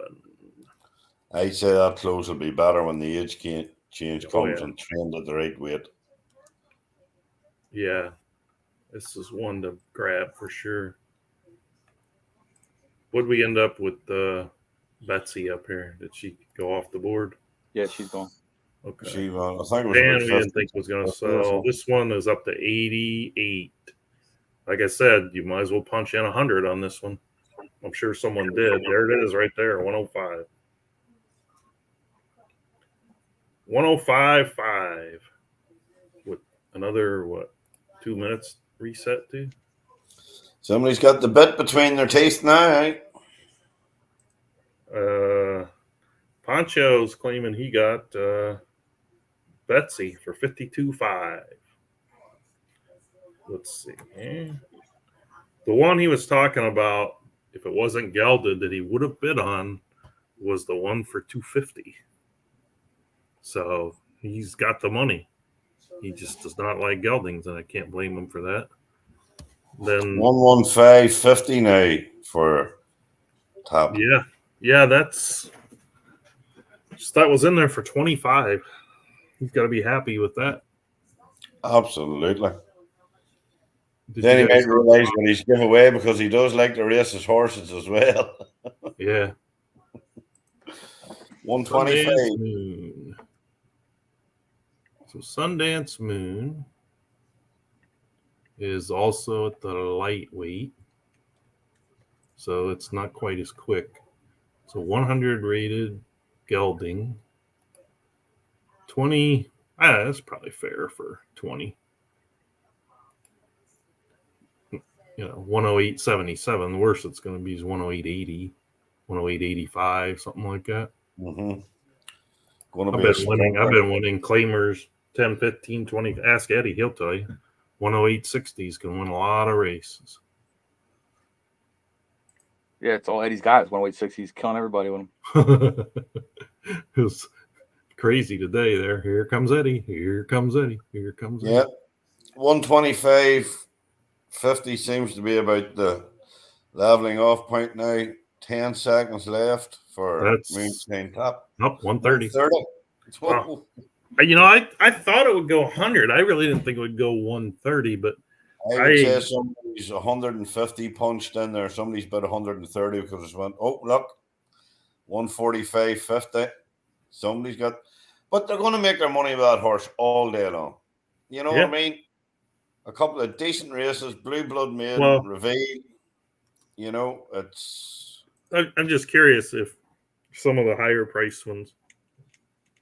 I'd say that close will be better when the age change comes yeah. and trained at the right weight. Yeah. This is one to grab for sure. Would we end up with Betsy up here? Did she go off the board? Yeah, she's gone. Okay. I think it was Dan, about we 50. didn't think was going to sell. This one is up to 88. Like I said, you might as well punch in 100 on this one. I'm sure someone did. There it is right there, 105. 105.5 with another, 2 minutes reset too? Somebody's got the bit between their teeth now, eh? Poncho's claiming he got Betsy for 52.5. Let's see. The one he was talking about, if it wasn't gelded, that he would have bid on was the one for 250. So he's got the money. He just does not like geldings, and I can't blame him for that. Then 115.50 now for top. Yeah, that's just that was in there for 25. He's got to be happy with that. Absolutely. Then he might realize when he's given away because he does like to race his horses as well. Yeah. 125. Sundance Moon. So Sundance Moon is also at the lightweight. So it's not quite as quick. So 100 rated gelding. 20. That's probably fair for 20. 108.77. The worst it's going to be is 108.80, 108.85, something like that. Mm-hmm. I've been winning claimers 10, 15, 20. Ask Eddie, he'll tell you. 108.60s can win a lot of races. Yeah, it's all Eddie's got. It's 108.60. He's killing everybody with him. It was crazy today there. Here comes Eddie. Here comes Eddie. Here comes Eddie. Yeah. 125.50 seems to be about the leveling off point now. 10 seconds left for Moonshine Top. Nope, 130. 130. Wow. I thought it would go 100. I really didn't think it would go 130, but I would say somebody's 150 punched in there. Somebody's about 130 because it went, oh, look, 145.50. Somebody's got, but they're going to make their money with that horse all day long. You know what I mean? A couple of decent races, Blue Blood Maiden, Reveal. It's. I'm just curious if some of the higher priced ones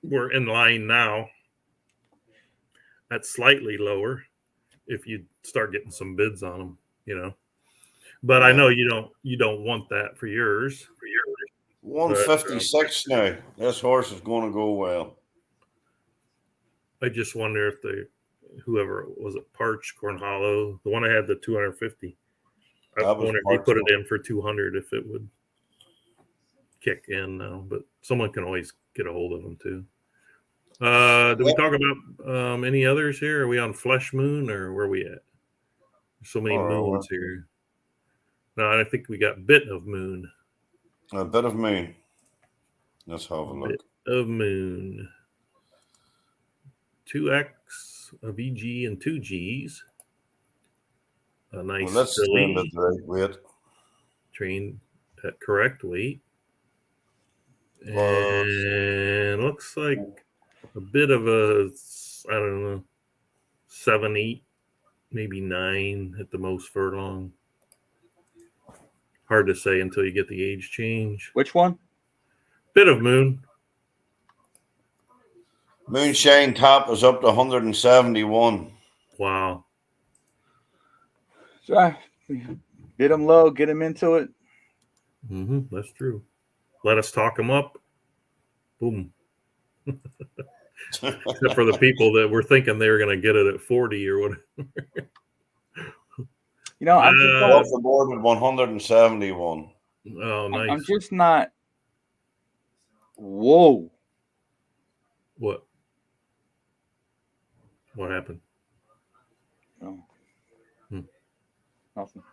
were in line now. That's slightly lower if you start getting some bids on them, But I know you don't want that for yours. 156 now. This horse is going to go well. I just wonder if whoever was it, Parch, Corn Hollow, the one I had the 250. I wonder if he put it in for 200 if it would kick in now. But someone can always get a hold of them too. Do we talk about any others here? Are we on Flesh Moon or where are we at? There's so many moons here. No, I think we got Bit of Moon. A Bit of Moon. Let's have a look. Bit of Moon. 2X of EG and 2Gs. A nice let's train at the right weight. Train at correct weight. And looks like a bit of a, 7, 8, maybe 9 at the most furlong. Hard to say until you get the age change. Which one? Bit of Moon. Moonshine Top is up to 171. Wow. So bid him low, get him into it. That's true. Let us talk him up. Boom. Except for the people that were thinking they were going to get it at 40 or whatever. You know, I'm just off the board at 171. Oh, nice. I'm just not. Whoa. What? What happened? No. Hmm. Nothing.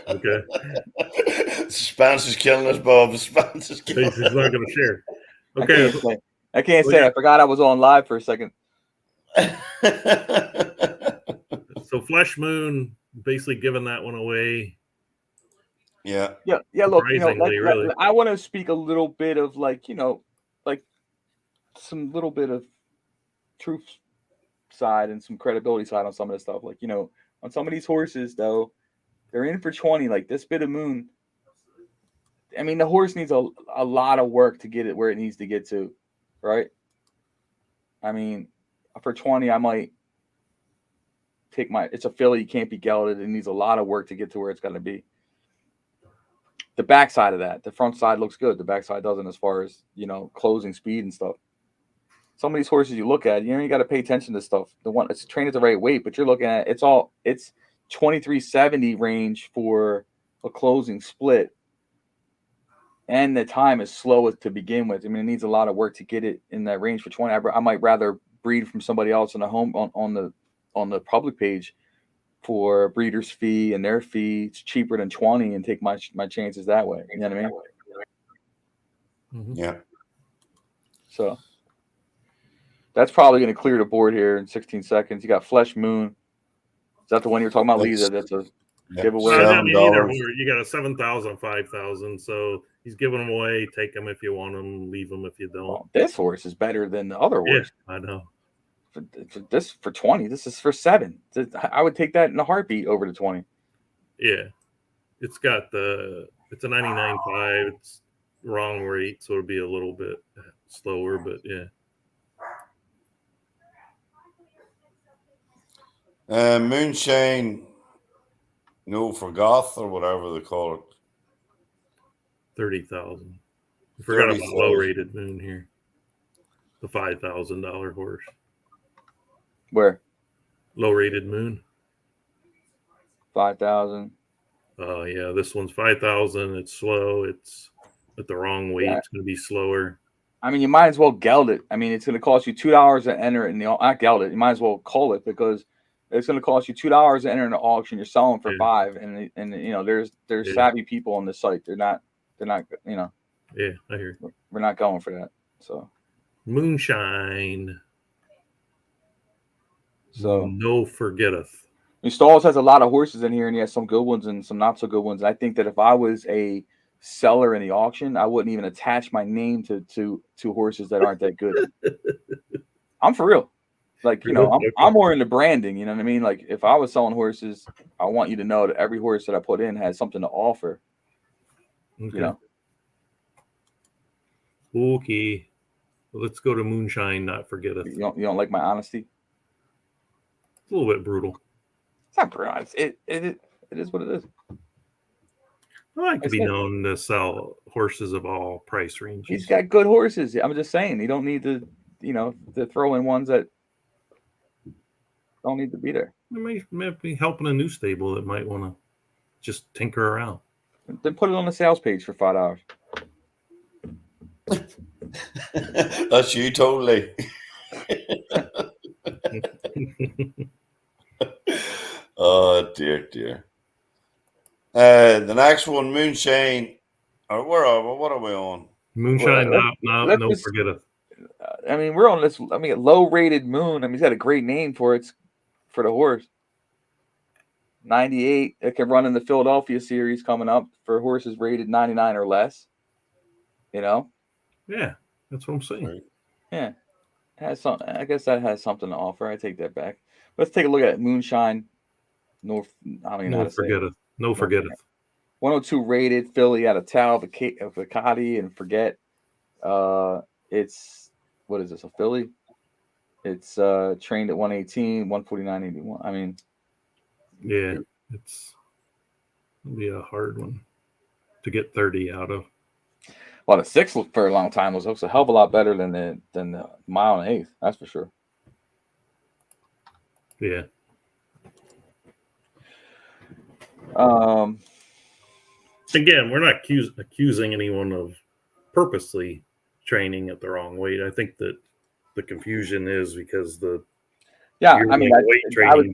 Okay. Suspense is killing us, Bob. Suspense is killing us. He's not going to share. Okay. I can't say. I forgot I was on live for a second. So Flesh Moon, basically giving that one away. Yeah. Look, really. I want to speak a little bit of some little bit of truth side and some credibility side on some of this stuff. Like, on some of these horses, though, they're in for 20. Like this bit of Moon. I mean, the horse needs a lot of work to get it where it needs to get to, right? I mean, for 20, I might take it's a filly. You can't be gelded. It needs a lot of work to get to where it's going to be. The backside of that, the front side looks good. The backside doesn't, as far as, closing speed and stuff. Some of these horses you look at, you got to pay attention to stuff. The one it's trained at the right weight, but you're looking at it's 2370 range for a closing split. And the time is slow to begin with. I mean, it needs a lot of work to get it in that range for 20. I might rather breed from somebody else on the home on the public page for a breeder's fee and their fee. It's cheaper than 20 and take my chances that way. You know what I mean? Mm-hmm. Yeah. So that's probably going to clear the board here in 16 seconds. You got Flesh Moon. Is that the one you're talking about, Lisa? That's a giveaway. You got a 7,000, 5,000. So he's giving them away. Take them if you want them. Leave them if you don't. Well, this horse is better than the other horse. Yeah, I know. For 20, this is for 7. I would take that in a heartbeat over to 20. Yeah, it's got it's a 99.5. It's wrong rate, so it'll be a little bit slower, but yeah. Moonshine, no Forgoth or whatever they call it. 30,000. I forgot about low-rated Moon here. The $5,000 horse. Where? Low-rated Moon. 5,000. Oh yeah, this one's 5,000. It's slow. It's at the wrong weight. Yeah. It's going to be slower. I mean, you might as well geld it. I mean, it's going to cost you $2 to enter it in the not geld it. You might as well call it because it's going to cost you $2 to enter in the auction. You're selling for $5, and there's savvy people on the site. They're not. Yeah, I hear. We're not going for that. So Moonshine. So no forgetteth. Stalls has a lot of horses in here, and he has some good ones and some not so good ones. I think that if I was a seller in the auction, I wouldn't even attach my name to horses that aren't that good. I'm for real. Like, I'm more into branding, you know what I mean? Like, if I was selling horses, I want you to know that every horse that I put in has something to offer. Okay. Okay. Well, let's go to Moonshine, not forgetteth. You don't like my honesty? It's a little bit brutal. It's not brutal. It is what it is. I like to be known to sell horses of all price ranges. He's got good horses. I'm just saying, you don't need to, to throw in ones that don't need to be there. It might be helping a new stable that might want to just tinker around. Then put it on the sales page for $5. That's you, totally. Oh dear. The next one, Moonshine. What are we on? Moonshine, no forgetteth. I mean, we're on this. I mean, low-rated Moon. I mean, he's got a great name for the horse. 98. It can run in the Philadelphia series coming up for horses rated 99 or less. Yeah, that's what I'm saying. Right. Yeah, has some. I guess that has something to offer. I take that back. Let's take a look at Moonshine. No forgetteth. 102 rated filly out of Tal Vicati and Forget. It's what is this? A filly? It's trained at 118, 149.81. I mean, yeah, it'll be a hard one to get 30 out of. Well, the 6 for a long time looks a hell of a lot better than the mile and 1/8. That's for sure. Yeah. Again, we're not accusing anyone of purposely training at the wrong weight. I think that the confusion is because the I mean, weight training.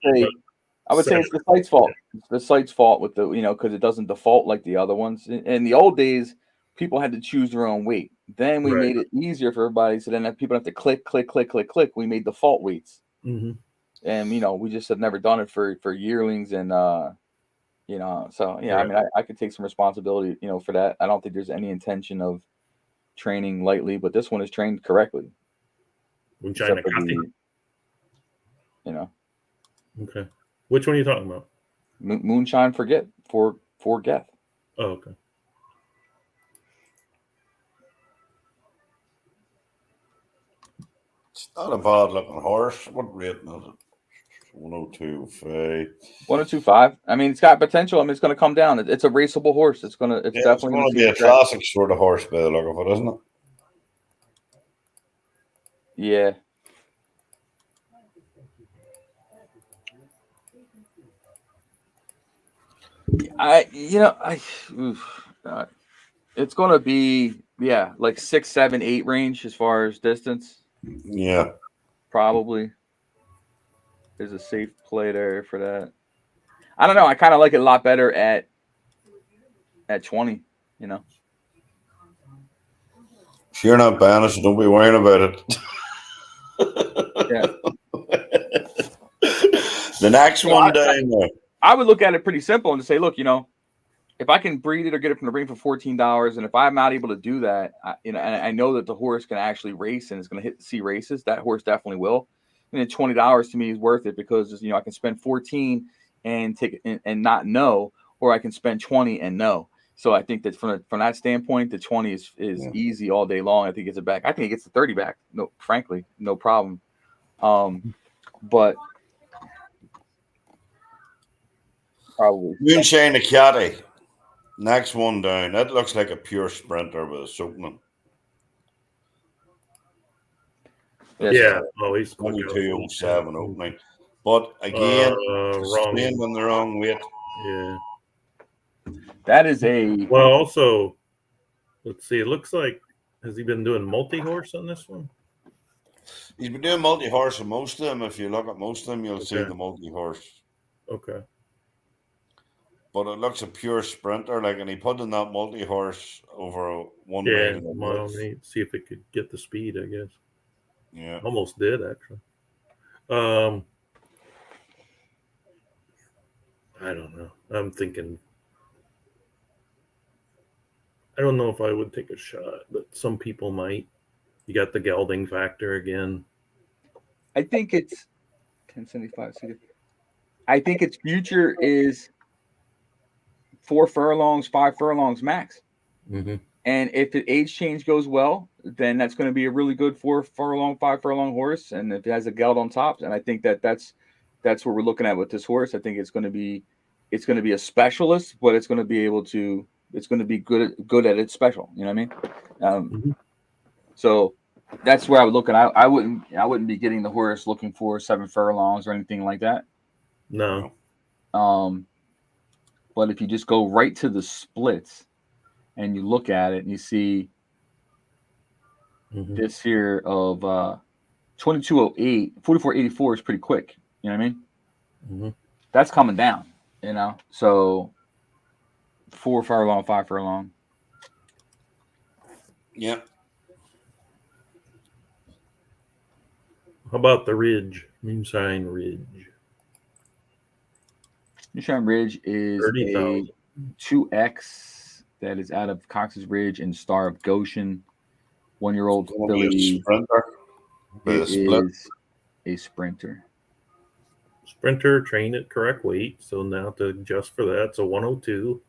I would say it's the site's fault. It's the site's fault with the because it doesn't default like the other ones. In the old days, people had to choose their own weight. Then we made it easier for everybody, so then people have to click. We made default weights, and we just have never done it for yearlings and So yeah, I mean, I could take some responsibility, for that. I don't think there's any intention of training lightly, but this one is trained correctly. Moonshine Okay. Which one are you talking about? Moonshine for Geth. Oh, okay. It's not a bad looking horse. What rating is it? 102.5. 102.5. I mean, it's got potential. I mean, it's going to come down. It's a raceable horse. It's definitely going to be a classic sort of horse by the look of it, isn't it? Yeah. It's going to be like 6, 7, 8 range as far as distance. Yeah, probably. There's a safe play there for that. I don't know. I kind of like it a lot better at 20. If you're not buying it, so don't be worrying about it. Yeah. The next one down there. I would look at it pretty simple and just say, look, if I can breed it or get it from the ring for $14, and if I'm not able to do that, and I know that the horse can actually race and is going to hit the C races, that horse definitely will. And then $20 to me is worth it because I can spend 14 and take it and not know, or I can spend 20 and know. So I think that from that standpoint, the 20 is easy all day long. I think it's back. I think it gets the 30 back. No, frankly, no problem. But probably Moonshine Breaker. Next one down. That looks like a pure sprinter with a soaking. Yeah. Oh, he's 22.07 opening. But again, sustained on the wrong weight. Yeah. That is a. Well, also, let's see. It looks like, has he been doing multi-horse on this one? He's been doing multi-horse on most of them. If you look at most of them, you'll see the multi-horse. Okay. But it looks a pure sprinter, and he put in that multi-horse over one mile and 8. See if it could get the speed, I guess. Yeah. Almost did, actually. I don't know. I'm thinking, I don't know if I would take a shot, but some people might. You got the gelding factor again. I think it's 1075. I think its future is 4 furlongs, 5 furlongs max. Mm-hmm. And if the age change goes well, then that's going to be a really good 4 furlong, 5 furlong horse. And if it has a geld on top, and I think that's what we're looking at with this horse. I think it's going to be a specialist, but it's going to be good at its special. You know what I mean? So that's where I would look at. I wouldn't be getting the horse looking for 7 furlongs or anything like that. No. But if you just go right to the splits and you look at it and you see this here of 2208, 4484 is pretty quick. You know what I mean? Mm-hmm. That's coming down, So 4 furlong, 5 furlong. Yeah. How about the Ridge? Moonshine Ridge. Moonshine Ridge is 30, a 2X that is out of Cox's Ridge and Star of Goshen. 1-year-old filly. It is a sprinter. Sprinter, trained at correct weight. So now to adjust for that, so 102.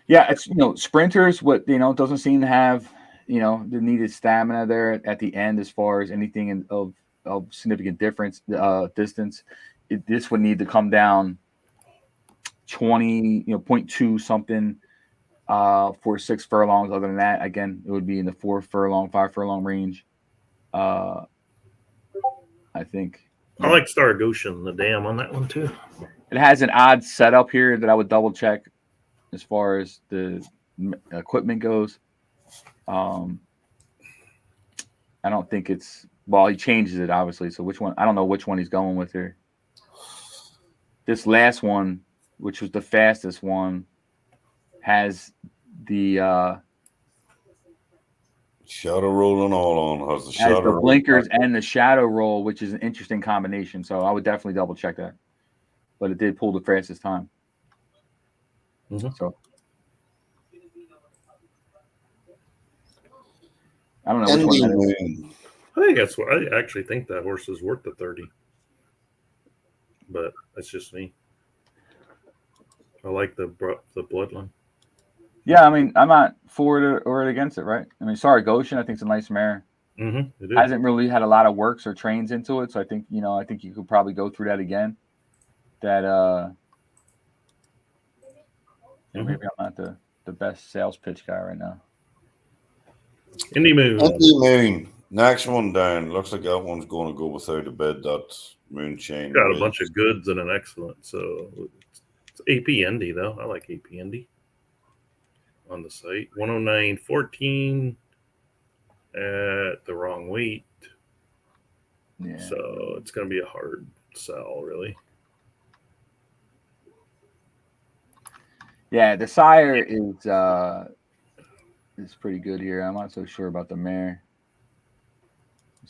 Yeah, it's sprinters. What doesn't seem to have the needed stamina there at the end as far as anything of significant difference distance. This would need to come down 20, 0.2 something for 6 furlongs. Other than that, again, it would be in the 4 furlong, 5 furlong range. I think. I like Star Goshen, the dam on that one too. It has an odd setup here that I would double check as far as the equipment goes. I don't think it's he changes it obviously. So which one? I don't know which one he's going with here. This last one, which was the fastest one, has the shadow roll and all on. Has the shadow the roll blinkers and the shadow roll, which is an interesting combination. So I would definitely double check that. But it did pull the fastest time. Mm-hmm. So I don't know which one that is. I think that's what I actually think that horse is worth the 30. But that's just me. I like the bloodline. Yeah, I mean, I'm not for it or against it, right? I mean, Sorry Goshen, I think it's a nice mare. Mm-hmm, it is. Hasn't really had a lot of works or trains into it, so I think you could probably go through that again. That maybe I'm not the best sales pitch guy right now. Indy Moon. Indy Moon. Next one down. Looks like that one's going to go without a bid. That's Moonshine. Got a bunch of goods and an excellent. So it's AP Indy though. I like AP Indy on the site. 109.14 at the wrong weight. Yeah. So it's going to be a hard sell, really. Yeah, the sire is pretty good here. I'm not so sure about the mare.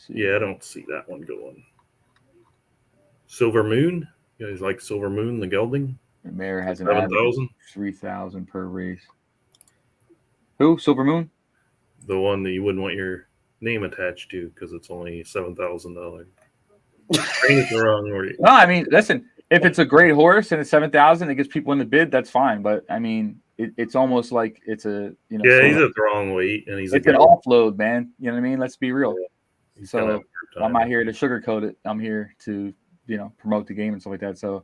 Yeah, I don't see that one going. Silver Moon. You guys like Silver Moon, the gelding? The mare has an 7,000. 3,000 per race. Who? Silver Moon? The one that you wouldn't want your name attached to because it's only $7,000. Train it the wrong way. No, I mean, listen. If it's a great horse and it's 7,000, it gets people in the bid. That's fine. But I mean, it's almost like it's a Yeah, he's at the wrong weight, and he's an offload, man. You know what I mean? Let's be real. Yeah. So I'm not here to sugarcoat it. I'm here to promote the game and stuff like that. So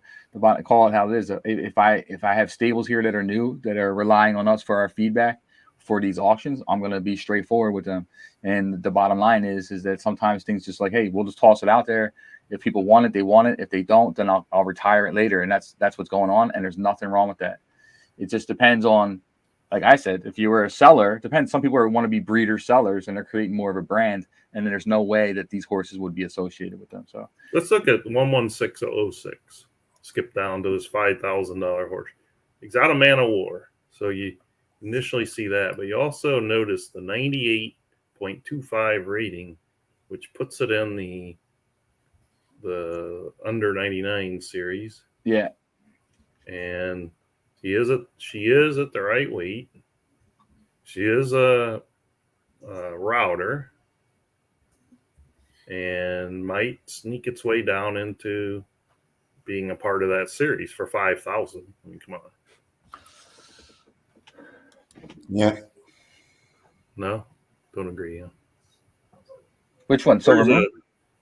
call it how it is. If I have stables here that are new, that are relying on us for our feedback for these auctions, I'm going to be straightforward with them. And the bottom line is that sometimes things just like, hey, we'll just toss it out there. If people want it, they want it. If they don't, then I'll retire it later. And that's what's going on. And there's nothing wrong with that. It just depends on, like I said, if you were a seller, depends. Some people want to be breeder sellers and they're creating more of a brand. And then there's no way that these horses would be associated with them. So let's look at 11606. Skip down to this $5,000 horse. He's out of Man of War. So you initially see that, but you also notice the 98.25 rating, which puts it in the under 99 series. Yeah. And she is at the right weight. She is a router and might sneak its way down into being a part of that series for 5,000. I mean, come on. Yeah. No, don't agree. Yeah. Which one? Silver Moon?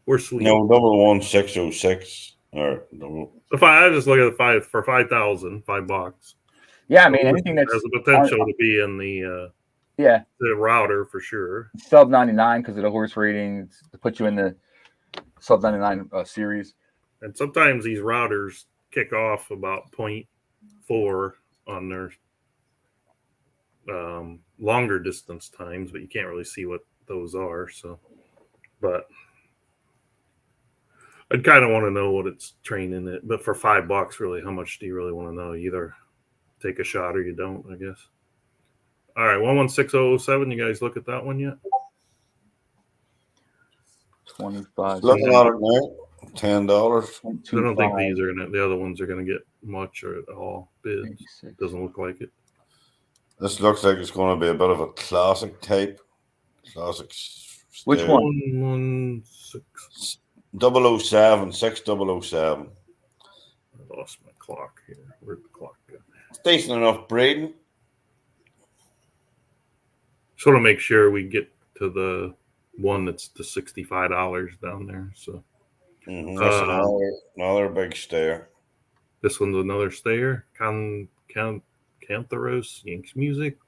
We're sweet. No, 11606 or double. So I just look at the for 5,000, $5. Yeah, I mean anything that has the potential to be in the router for sure. Sub 99 because of the horse rating to put you in the sub 99 series. And sometimes these routers kick off about 0.4 on their longer distance times, but you can't really see what those are. So, but I'd kind of want to know what it's training it. But for $5, really, how much do you really want to know? You either take a shot or you don't, I guess. All right, 11607. You guys look at that one yet? 25. Looking at it now. $10. I don't think these are gonna. The other ones are gonna get much or at all bids. Doesn't look like it. This looks like it's going to be a bit of a classic type. Classic. Which one? 116. 007, 6007. I lost my clock here. Where'd the clock go? It's decent enough breeding. Just want to make sure we get to the one that's the $65 down there. So that's another big stayer. This one's another stayer. Cantharos Yanks Music.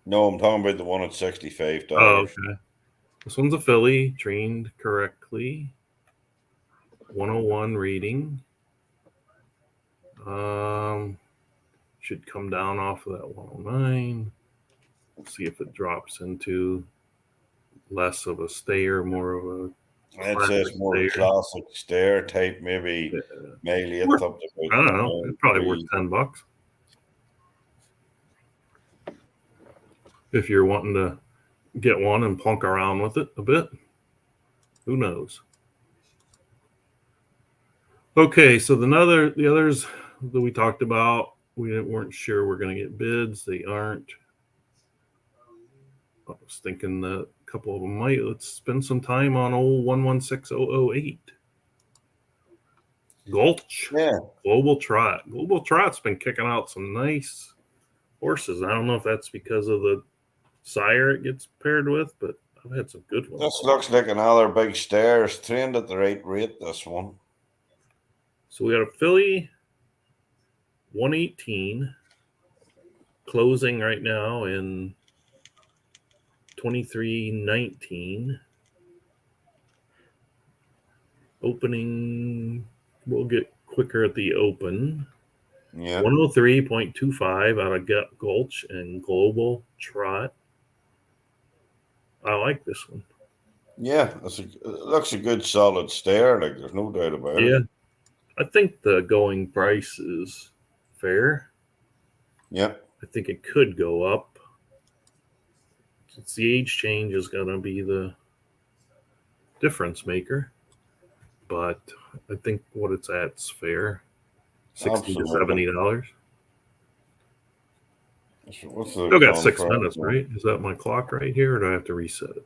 No, I'm talking about the one at $65. Oh, okay. This one's a filly, trained correctly. 101 reading. Should come down off of that 109. See if it drops into less of a stayer, more of a I'd say it's more stayer. classic stair type, maybe mainly it's up to I don't know. It's probably worth $10 if you're wanting to get one and plunk around with it a bit. Who knows? Okay, so the others that we talked about, we weren't sure we're going to get bids. They aren't. I was thinking that a couple of them might. Let's spend some time on old 116008. Gulch. Yeah. Global Trot. Global Trot's been kicking out some nice horses. I don't know if that's because of the sire it gets paired with, but I've had some good ones. This looks like another big stair. It's trained at the right rate, this one. So we got a filly 118 closing right now in 23.19. Opening, we'll get quicker at the open. Yeah. 103.25 out of Gulch and Global Trot. I like this one. Yeah, it looks a good solid stair. Like, there's no doubt about it. Yeah. I think the going price is fair. Yeah. I think it could go up. Since the age change is going to be the difference maker. But I think what it's at is fair. $60 to $70. Still got 6 minutes, right? Is that my clock right here, or do I have to reset it?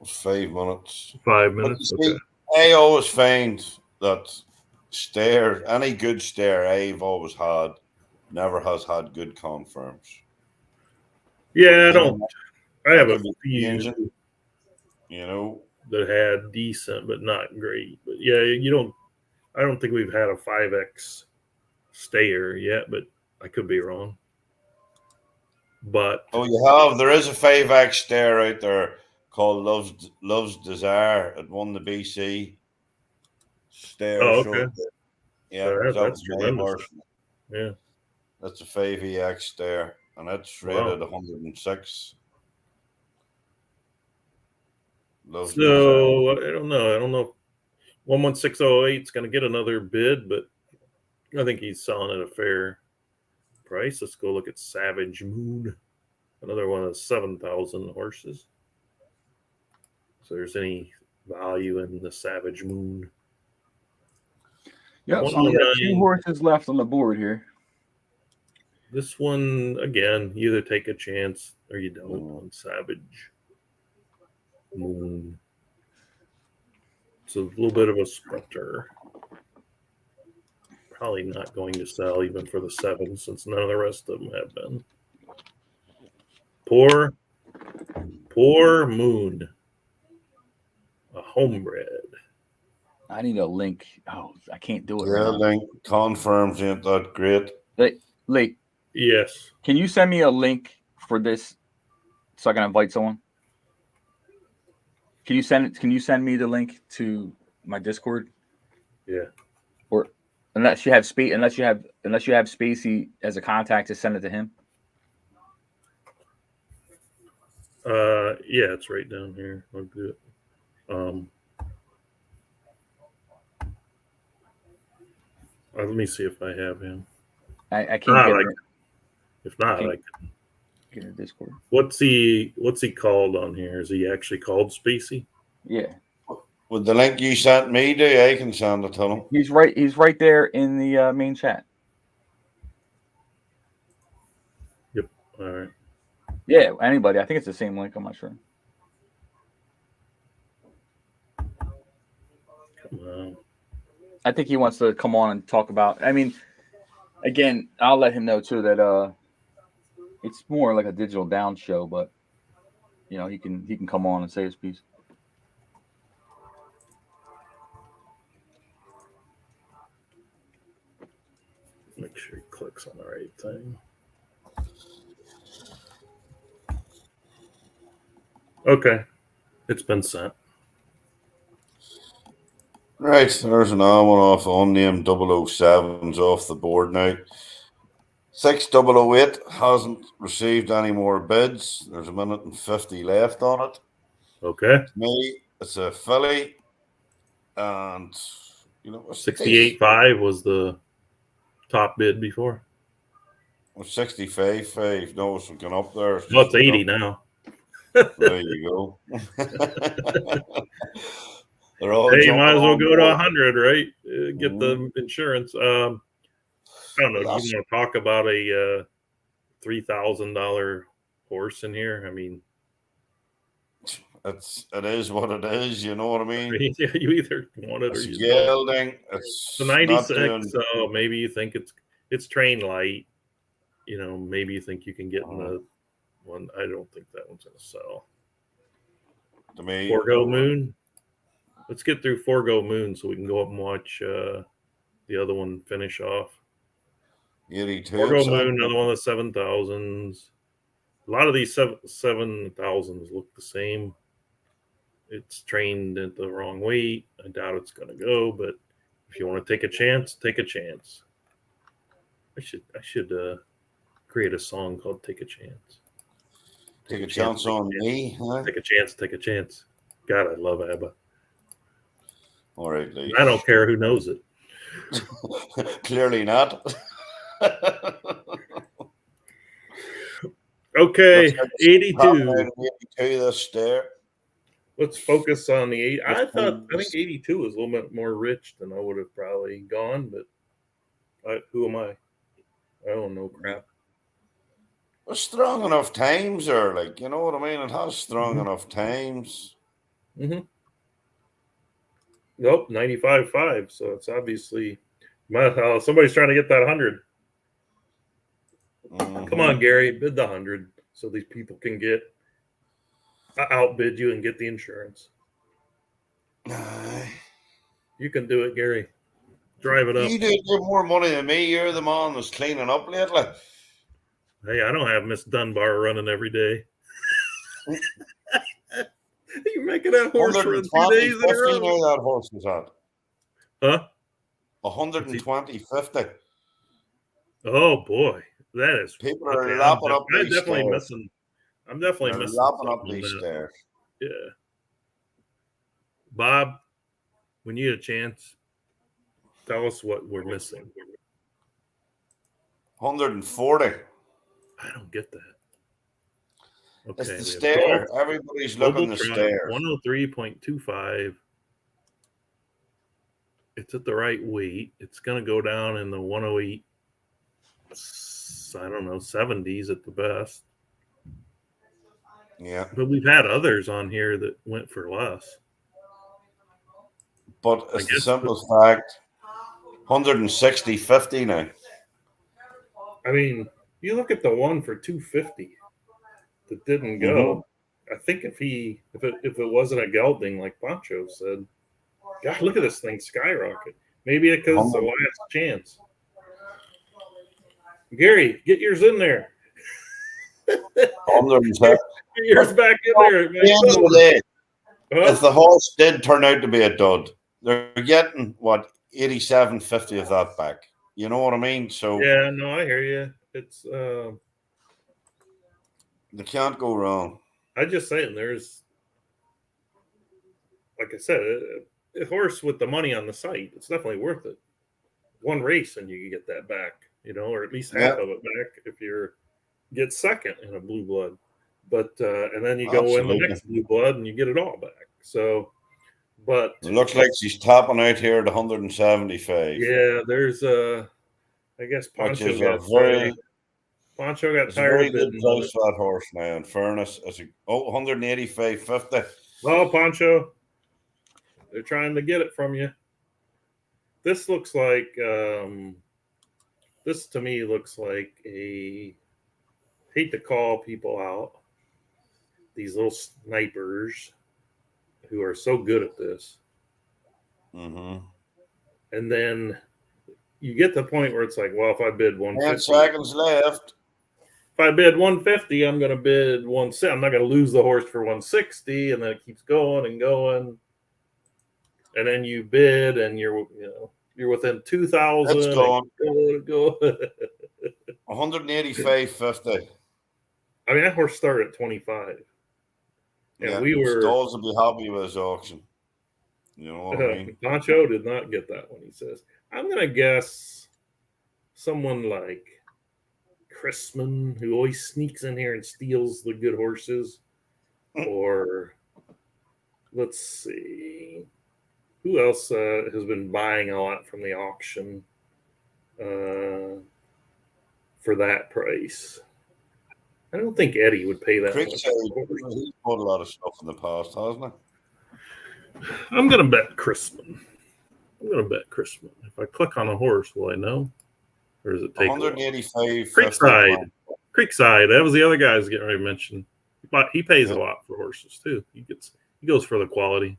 5 minutes. 5 minutes? Okay. I always find that stair, any good stair I've always had, never has had good confirms. Yeah, I have a few, engine, you know, that had decent but not great. But yeah, I don't think we've had a 5X stayer yet, but I could be wrong. But there is a 5X stair out there called Love's Desire. It won the BC stair. Oh, okay. Yeah, that's tremendous. Yeah, that's a 5EX stair, and it's rated 106. So I don't know. I don't know if 11608 is going to get another bid, but I think he's selling at a fair price. Let's go look at Savage Moon, another one of 7,000 horses. So there's any value in the Savage Moon? Yeah, so we got 2 horses left on the board here. This one, again, you either take a chance or you don't on Savage Moon. It's a little bit of a sprinter. Probably not going to sell even for the 7, since none of the rest of them have been. Poor Moon. A homebred. I need a link. Oh, I can't do it. Yeah, link confirms ain't that great. Late. Yes. Can you send me a link for this so I can invite someone? Can you send me the link to my Discord? Yeah. Or unless you have Spacey as a contact to send it to him. Yeah, it's right down here. I'll do it. Let me see if I have him. I can't get it. If not, I can get a Discord. What's he called on here? Is he actually called Spacey? Yeah. With the link you sent me, I can send it to him. He's right there in the main chat. Yep. All right. Yeah, anybody. I think it's the same link. I'm not sure. Come on. I think he wants to come on and talk about. I mean, again, I'll let him know too that it's more like a digital down show, but you know he can come on and say his piece. Make sure he clicks on the right thing. Okay, it's been sent. Right, there's another one off unnamed 007's off the board now. 6008 hasn't received any more bids. There's 1:50 left on it. Okay. To me, it's a filly, and 68.5 was the top bid before. 65.5. No, it's gone up there. Well, it's 80 now. There you go. They're all hey, you might as well go board. to 100, right? Get the insurance. I don't know. Do you want to talk about a $3,000 horse in here? I mean, it is what it is. You know what I mean? You either want it or you Yearling. don't. It's the 96. So maybe you think it's train light. Maybe you think you can get in the one. I don't think that one's gonna sell. To me, Forgo Moon. Let's get through Forgo Moon so we can go up and watch the other one finish off. 82. Forgo Moon, another one of the 7,000s. A lot of these 7,000s look the same. It's trained at the wrong weight. I doubt it's going to go, but if you want to take a chance, take a chance. I should create a song called "Take a Chance." Take a chance on me, huh? Take a chance. Take a chance. God, I love ABBA. All right, Lee. I don't care who knows it. Clearly not. Okay, 82. 82 this stair. Let's focus on the 8. I think 82 was a little bit more rich than I would have probably gone, but who am I? I don't know crap. It's strong enough times, or you know what I mean? It has strong enough times. Nope, 95.5. So it's obviously somebody's trying to get that 100. Come on, Gary, bid the 100 so these people can outbid you and get the insurance. You can do it, Gary. Drive it up. You do more money than me. You're the man that's cleaning up lately. Hey, I don't have Miss Dunbar running every day. You're making that horse run 2 days in a row. That horse is at. Huh? 120.50. Oh boy, that is. People are lapping up these stairs. I'm definitely missing. Lapping up these stairs. Yeah. Bob, when you get a chance, tell us what we're missing. 140. I don't get that. Okay, it's the stair. Everybody's looking at the stairs. 103.25. It's at the right weight. It's going to go down in the 108. I don't know, 70s at the best. Yeah. But we've had others on here that went for less. But it's the simple fact, 160.50 now. I mean, you look at the one for 250 that didn't go. I think if it wasn't a gelding like Pancho said, God, look at this thing skyrocket. Maybe because it's the last chance. Gary, get yours in there. Get yours back in there. If the horse did turn out to be a dud, they're getting 87.50 of that back. You know what I mean? So yeah, no, I hear you. It's they can't go wrong. I'm just saying, there's, like I said, a horse with the money on the site, it's definitely worth it. One race and you can get that back, or at least half of it back if you get second in a blue blood. But and then you go in the next blue blood and you get it all back. So, but it looks like she's topping out here at 175. Yeah, there's I guess Pancho got tired. Very good price for that horse now. In fairness, 185.50. Well, Pancho, they're trying to get it from you. This looks like this to me looks like hate to call people out, these little snipers who are so good at this. And then you get to the point where it's like, well, if I bid 150, 10 seconds left. If I bid 150, I'm going to bid 160. I'm not going to lose the horse for 160, and then it keeps going and going. and then you bid, and you're within 2,000. It's gone. Go. 185.50. I mean, that horse started at 25. And Yeah, we were. Stalls will be happy with his auction. You know what I mean? Pancho did not get that one, he says. I'm going to guess someone like Chrisman, who always sneaks in here and steals the good horses. Or let's see. Who else has been buying a lot from the auction for that price? I don't think Eddie would pay that much. He's bought a lot of stuff in the past, hasn't he? I'm going to bet Chrisman. If I click on a horse, will I know? Or does it take 185? Creekside. That was the other guy I was getting ready to mention. But he pays a lot for horses, too. He goes for the quality.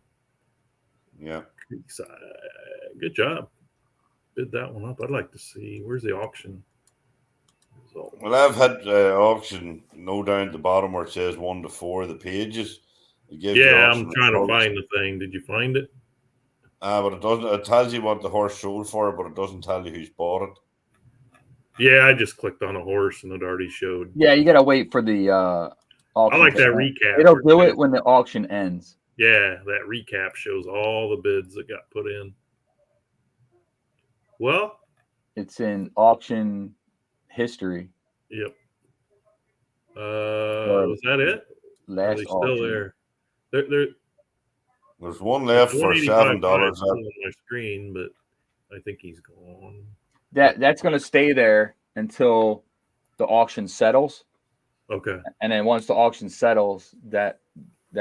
Yeah. Creekside. Good job. Bid that one up. I'd like to see. Where's the auction result? Well, I've had auction down at the bottom where it says 1 to 4, the pages. Yeah, I'm trying to find the thing. Did you find it? But it doesn't. It tells you what the horse sold for, but it doesn't tell you who's bought it. Yeah, I just clicked on a horse and it already showed. Yeah, you gotta wait for the auction. I like that recap. It'll do it when the auction ends. Yeah, that recap shows all the bids that got put in. Well, it's in auction history. Yep. Was that it? Last Are they still auction. there? There's one left for $7 on my screen, but I think he's gone. That's going to stay there until the auction settles. Okay. And then once the auction settles, that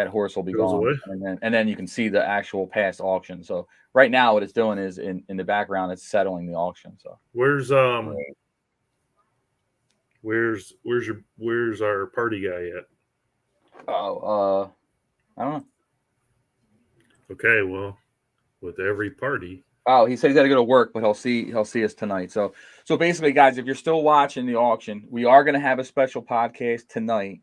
horse will be Goes gone. away. And then you can see the actual past auction. So right now, what it's doing is in the background, it's settling the auction. So where's our party guy at? Oh, I don't know. Okay, well, with every party. Oh, he said he's got to go to work, but he'll see us tonight. So basically, guys, if you're still watching the auction, we are going to have a special podcast tonight.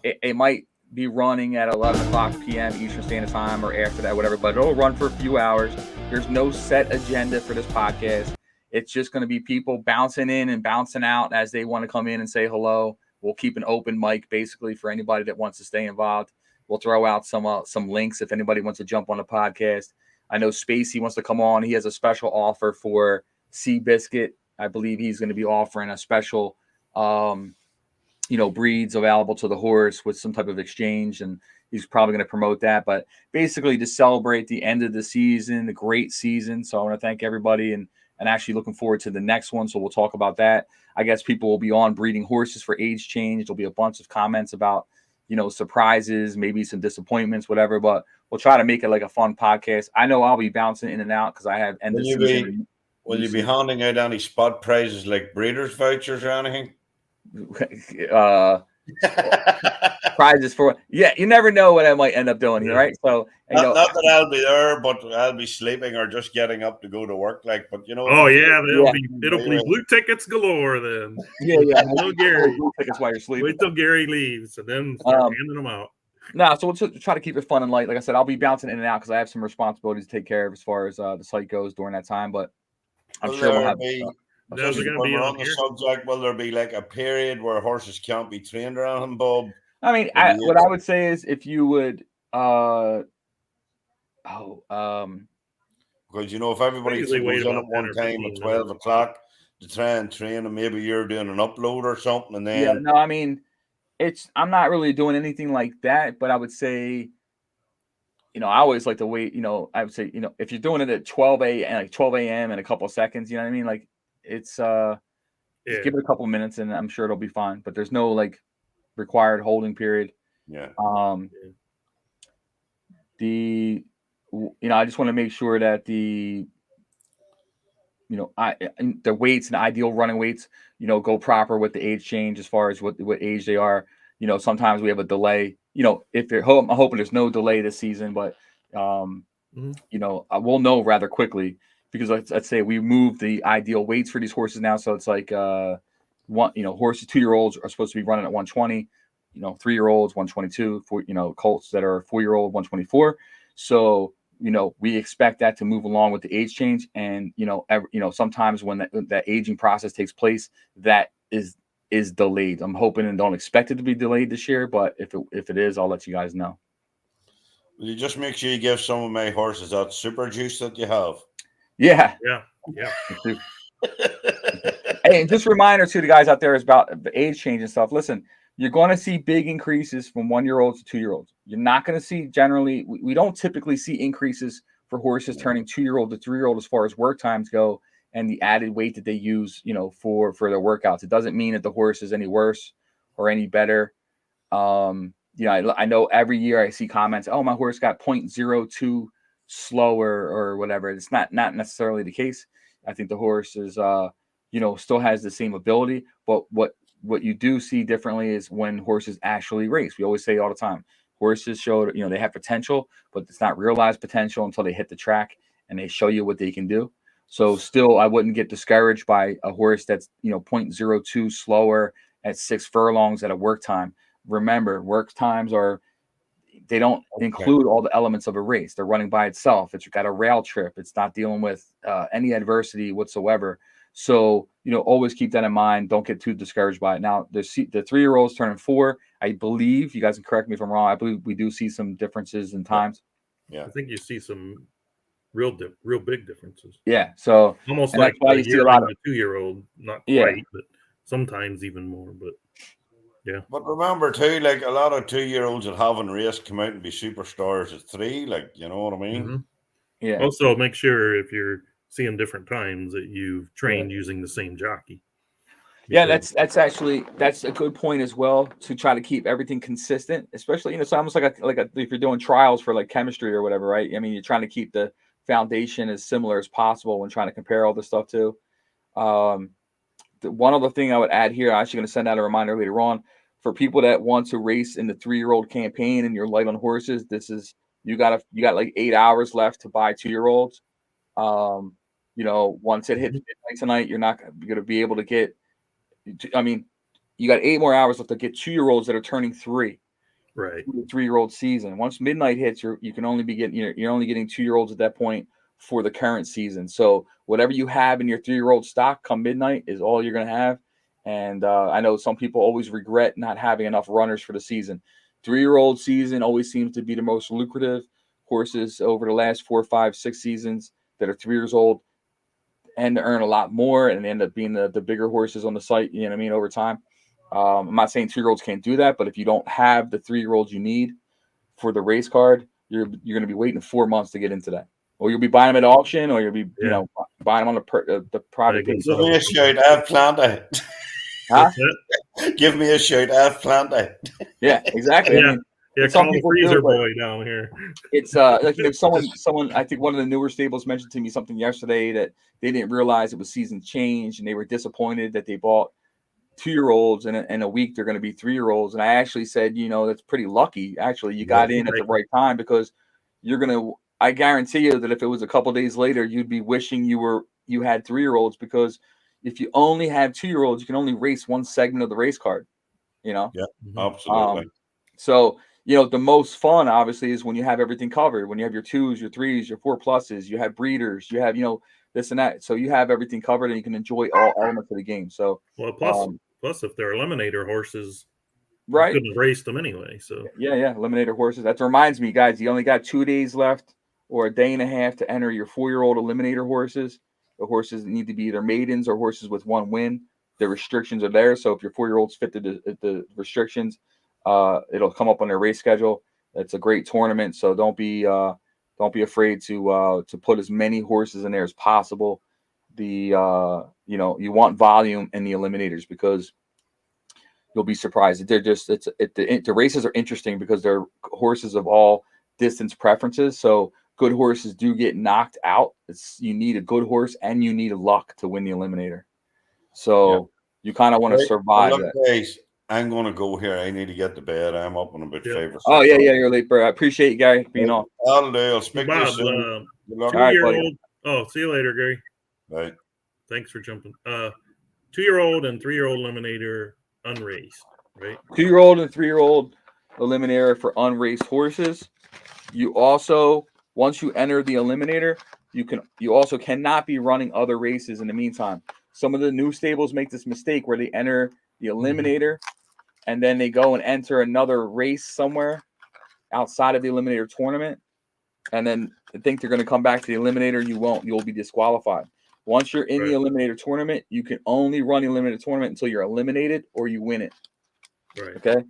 It might be running at 11 o'clock p.m. Eastern Standard Time or after that, whatever, but it'll run for a few hours. There's no set agenda for this podcast. It's just going to be people bouncing in and bouncing out as they want to come in and say hello. We'll keep an open mic basically for anybody that wants to stay involved. We'll throw out some links if anybody wants to jump on the podcast. I know Spacey wants to come on. He has a special offer for Seabiscuit. I believe he's going to be offering a special, breeds available to the horse with some type of exchange, and he's probably going to promote that. But basically to celebrate the end of the season, a great season. So I want to thank everybody and actually looking forward to the next one. So we'll talk about that. I guess people will be on breeding horses for age change. There'll be a bunch of comments about, surprises, maybe some disappointments, whatever, but we'll try to make it like a fun podcast. I know I'll be bouncing in and out because I have ended season. Will you be handing out any spot prizes like breeders vouchers or anything? Prizes for you never know what I might end up doing here, right? So not that I'll be there, but I'll be sleeping or just getting up to go to work. It'll be blue tickets galore then. Yeah. No Gary. Blue tickets while you're sleeping. Wait till Gary leaves and then start handing them out. No, so we'll try to keep it fun and light. Like I said, I'll be bouncing in and out because I have some responsibilities to take care of as far as the site goes during that time. But I'm sure we'll have. On the subject, will there be like a period where horses can't be trained around him, Bob? I mean, what I would say is if you would, because if everybody goes in at one time at 12 o'clock to try and train, and maybe you're doing an upload or something, and then I mean, I'm not really doing anything like that, but I would say, I always like to wait. I would say, if you're doing it at 12 a.m. in a couple of seconds, you know what I mean, like. It's just give it a couple of minutes and I'm sure it'll be fine, but there's no like required holding period. Yeah. I just want to make sure that the weights and ideal running weights, go proper with the age change as far as what age they are. Sometimes we have a delay, I'm hoping there's no delay this season, but we'll know rather quickly. Because let's say we move the ideal weights for these horses now. So it's like, horses 2-year-olds are supposed to be running at 120, 3-year-olds, 122, colts that are 4-year-old, 124. So we expect that to move along with the age change. And, sometimes when that aging process takes place, that is delayed. I'm hoping and don't expect it to be delayed this year, but if it is, I'll let you guys know. Will you just make sure you give some of my horses that super juice that you have? Yeah. Hey, and just a reminder to the guys out there is about the age change and stuff. Listen, you're going to see big increases from 1-year-olds to 2-year-olds. You're not going to see generally, we don't typically see increases for horses turning 2-year-old to 3-year-old as far as work times go and the added weight that they use, for their workouts. It doesn't mean that the horse is any worse or any better. I know every year I see comments, oh, my horse got 0.02 slower or whatever. It's not necessarily the case. I think the horse is, still has the same ability, but what you do see differently is when horses actually race. We always say all the time, horses show, they have potential, but it's not realized potential until they hit the track and they show you what they can do. So still, I wouldn't get discouraged by a horse that's, 0.02 slower at 6 furlongs at a work time. Remember, work times they don't include all the elements of a race. They're running by itself. It's got a rail trip. It's not dealing with any adversity whatsoever. So, always keep that in mind. Don't get too discouraged by it. Now, the 3-year-olds turning 4, I believe, you guys can correct me if I'm wrong, I believe we do see some differences in times. Yeah. I think you see some real big differences. Yeah. So almost like why you see a lot of 2-year-old, not quite, but sometimes even more. But yeah. But remember too, like a lot of 2-year-olds that haven't raced come out and be superstars at 3. Like, you know what I mean? Mm-hmm. Yeah. Also, make sure if you're seeing different times that you've trained using the same jockey. Yeah, that's a good point as well, to try to keep everything consistent, especially, it's almost like if you're doing trials for like chemistry or whatever, right? I mean, you're trying to keep the foundation as similar as possible when trying to compare all this stuff too. The one other thing I would add here, I'm actually going to send out a reminder later on for people that want to race in the 3-year-old campaign and you're light on horses. This is, you got like 8 hours left to buy 2-year-olds. Once it hits midnight tonight, you're not going to be able to get. I mean, you got 8 more hours left to get 2-year-olds that are turning 3. Right. The 3-year-old season. Once midnight hits, you can only be getting. You're only getting 2-year-olds at that point for the current season. So whatever you have in your 3-year-old stock come midnight is all you're going to have. And I know some people always regret not having enough runners for the season. 3-year-old season always seems to be the most lucrative. Horses over the last 4, 5, 6 seasons that are 3 years old and to earn a lot more and end up being the bigger horses on the site, you know what I mean, over time. I'm not saying 2-year-olds can't do that, but if you don't have the 3-year-olds you need for the race card, you're going to be waiting 4 months to get into that. Or you'll be buying them at auction, or you'll be, buying them on the private page. Give me a shout, I've planned it. Huh? Give me a shout, I've planned it. Yeah, exactly. Yeah. I mean, yeah, some call the people freezer do, boy down here. It's someone, I think one of the newer stables mentioned to me something yesterday that they didn't realize it was season change and they were disappointed that they bought 2-year-olds and in a week they're going to be 3-year-olds. And I actually said, that's pretty lucky. Actually, you got in at the right time, because I guarantee you that if it was a couple days later, you'd be wishing you had 3-year-olds, because if you only have 2-year-olds, you can only race one segment of the race card, Yeah, absolutely. So, the most fun obviously is when you have everything covered, when you have your 2s, your 3s, your 4+, you have breeders, you have, this and that. So you have everything covered and you can enjoy all elements of the game. So, plus if they're Eliminator horses, right, you couldn't have raced them anyway. So yeah, Eliminator horses. That reminds me, guys, you only got 2 days left or a day and a half to enter your 4-year-old Eliminator horses. The horses need to be either maidens or horses with 1 win. The restrictions are there. So if your 4-year-olds fit the restrictions, it'll come up on their race schedule. It's a great tournament. So don't be afraid to put as many horses in there as possible. You want volume in the Eliminators, because you'll be surprised. They're just the races are interesting because they're horses of all distance preferences. So good horses do get knocked out. You need a good horse and you need luck to win the Eliminator. So you kind of want to survive that. Guys, I'm going to go here. I need to get to bed. I'm up in about 5 or 6. Oh, yeah, you're late, bro. I appreciate you guys being on. I'll do. I'll speak to you Bob, soon. 2-year-old. See you later, Gary. Right. Thanks for jumping. 2-year-old and 3-year-old Eliminator unraced, right? 2-year-old and 3-year-old Eliminator for unraced horses. You also once you enter the Eliminator, you also cannot be running other races in the meantime. Some of the new stables make this mistake where they enter the Eliminator and then they go and enter another race somewhere outside of the Eliminator tournament, and then think they're going to come back to the Eliminator. You won't. You'll be disqualified. Once you're in the Eliminator tournament, you can only run the Eliminator tournament until you're eliminated or you win it. Right. Okay.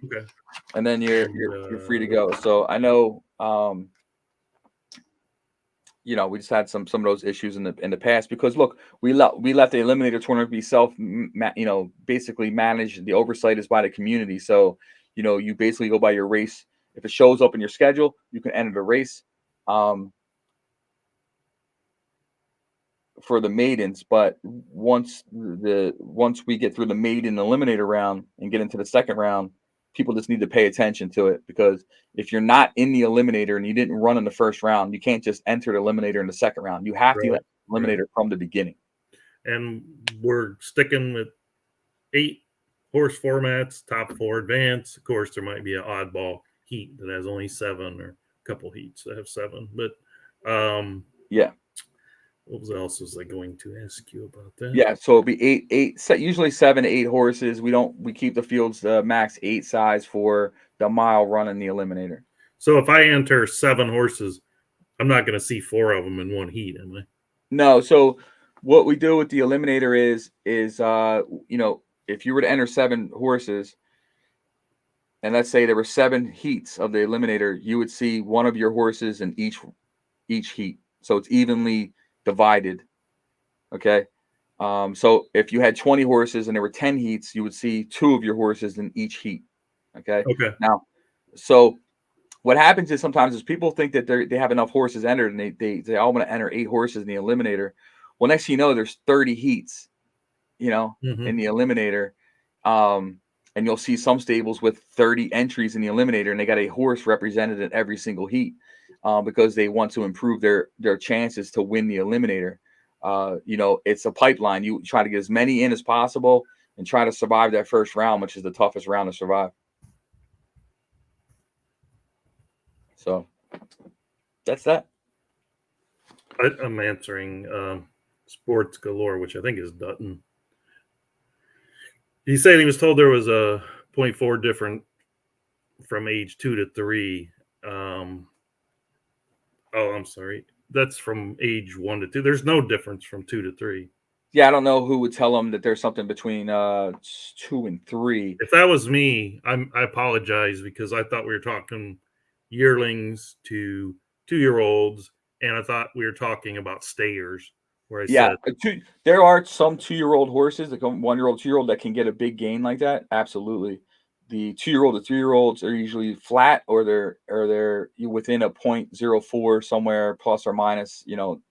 And then you're free to go. So I know, you know, we just had some of those issues in the past because look, we let the Eliminator tournament be basically managed. The oversight is by the community. So, you know, you basically go by your race. If it shows up in your schedule, you can enter the race for the maidens. But once we get through the maiden Eliminator round and get into the second round, people just need to pay attention to it, because if you're not in the Eliminator and you didn't run in the first round, you can't just enter the Eliminator in the second round. You have to Eliminator from the beginning. And we're sticking with 8 horse formats, top 4 advance. Of course, there might be an oddball heat that has only 7, or a couple heats that have 7. But what else was I going to ask you about that? Yeah, so it'll be 8, usually 7 to 8 horses. We keep the fields the max 8 size for the mile run in the Eliminator. So if I enter 7 horses, I'm not going to see 4 of them in one heat, am I? No. So what we do with the Eliminator is you know, if you were to enter 7 horses, and let's say there were 7 heats of the Eliminator, you would see one of your horses in each heat. So it's evenly divided. Okay. So if you had 20 horses and there were 10 heats, you would see 2 of your horses in each heat. Okay. Now, so what happens is sometimes people think that they have enough horses entered and they all want to enter 8 horses in the Eliminator. Well, next thing you know, there's 30 heats, you know, in the Eliminator. And you'll see some stables with 30 entries in the Eliminator, and they got a horse represented in every single heat because they want to improve their chances to win the Eliminator. You know, it's a pipeline. You try to get as many in as possible and try to survive that first round, which is the toughest round to survive. So that's that. I'm answering Sports Galore, which I think is Dutton. He said he was told there was a 0.4 different from age 2 to 3. I'm sorry. That's from age 1 to 2. There's no difference from 2 to 3. Yeah, I don't know who would tell them that there's something between 2 and 3. If that was me, I apologize, because I thought we were talking yearlings to 2-year-olds, and I thought we were talking about stayers. Where I said there are some 2-year-old horses that come 1-year-old, 2-year-old that can get a big gain like that. Absolutely. The 2-year-old to 3-year-olds are usually flat, or they're within a 0.04 somewhere plus or minus, you know,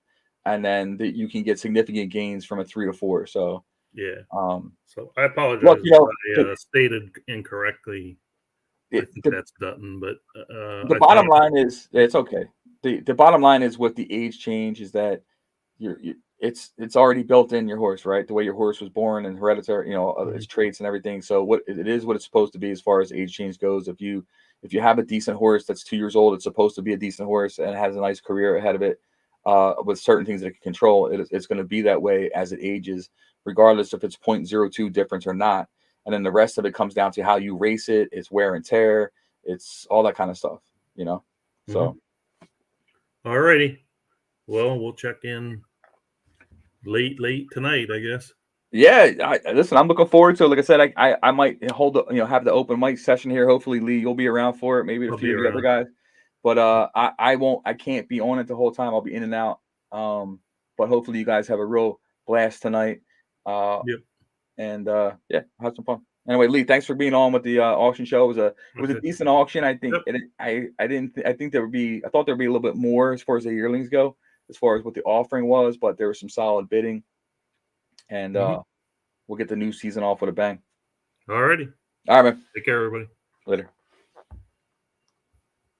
and then you can get significant gains from a 3 to 4. So so I apologize. Look, you know, if I stated incorrectly. I think that's Dutton, but the bottom line is it's okay. The bottom line is with the age change is that it's already built in your horse, right? The way your horse was born and hereditary, you know, its traits and everything. So what it is, what it's supposed to be as far as age change goes. If you have a decent horse that's 2 years old, it's supposed to be a decent horse and has a nice career ahead of it with certain things that it can control. It's going to be that way as it ages, regardless if it's 0.02 difference or not. And then the rest of it comes down to how you race it. It's wear and tear. It's all that kind of stuff, you know? So. All righty. Well, we'll check in late tonight, I guess. Yeah, listen, I'm looking forward to it. Like I said, I might have the open mic session here. Hopefully, Lee, you'll be around for it. Maybe a few of the other guys. But I can't be on it the whole time. I'll be in and out. But hopefully you guys have a real blast tonight. And have some fun. Anyway, Lee, thanks for being on with the auction show. It was a decent auction. I think I thought there would be a little bit more as far as the yearlings go, as far as what the offering was, but there was some solid bidding. And we'll get the new season off with a bang. All righty. All right, man. Take care, everybody. Later.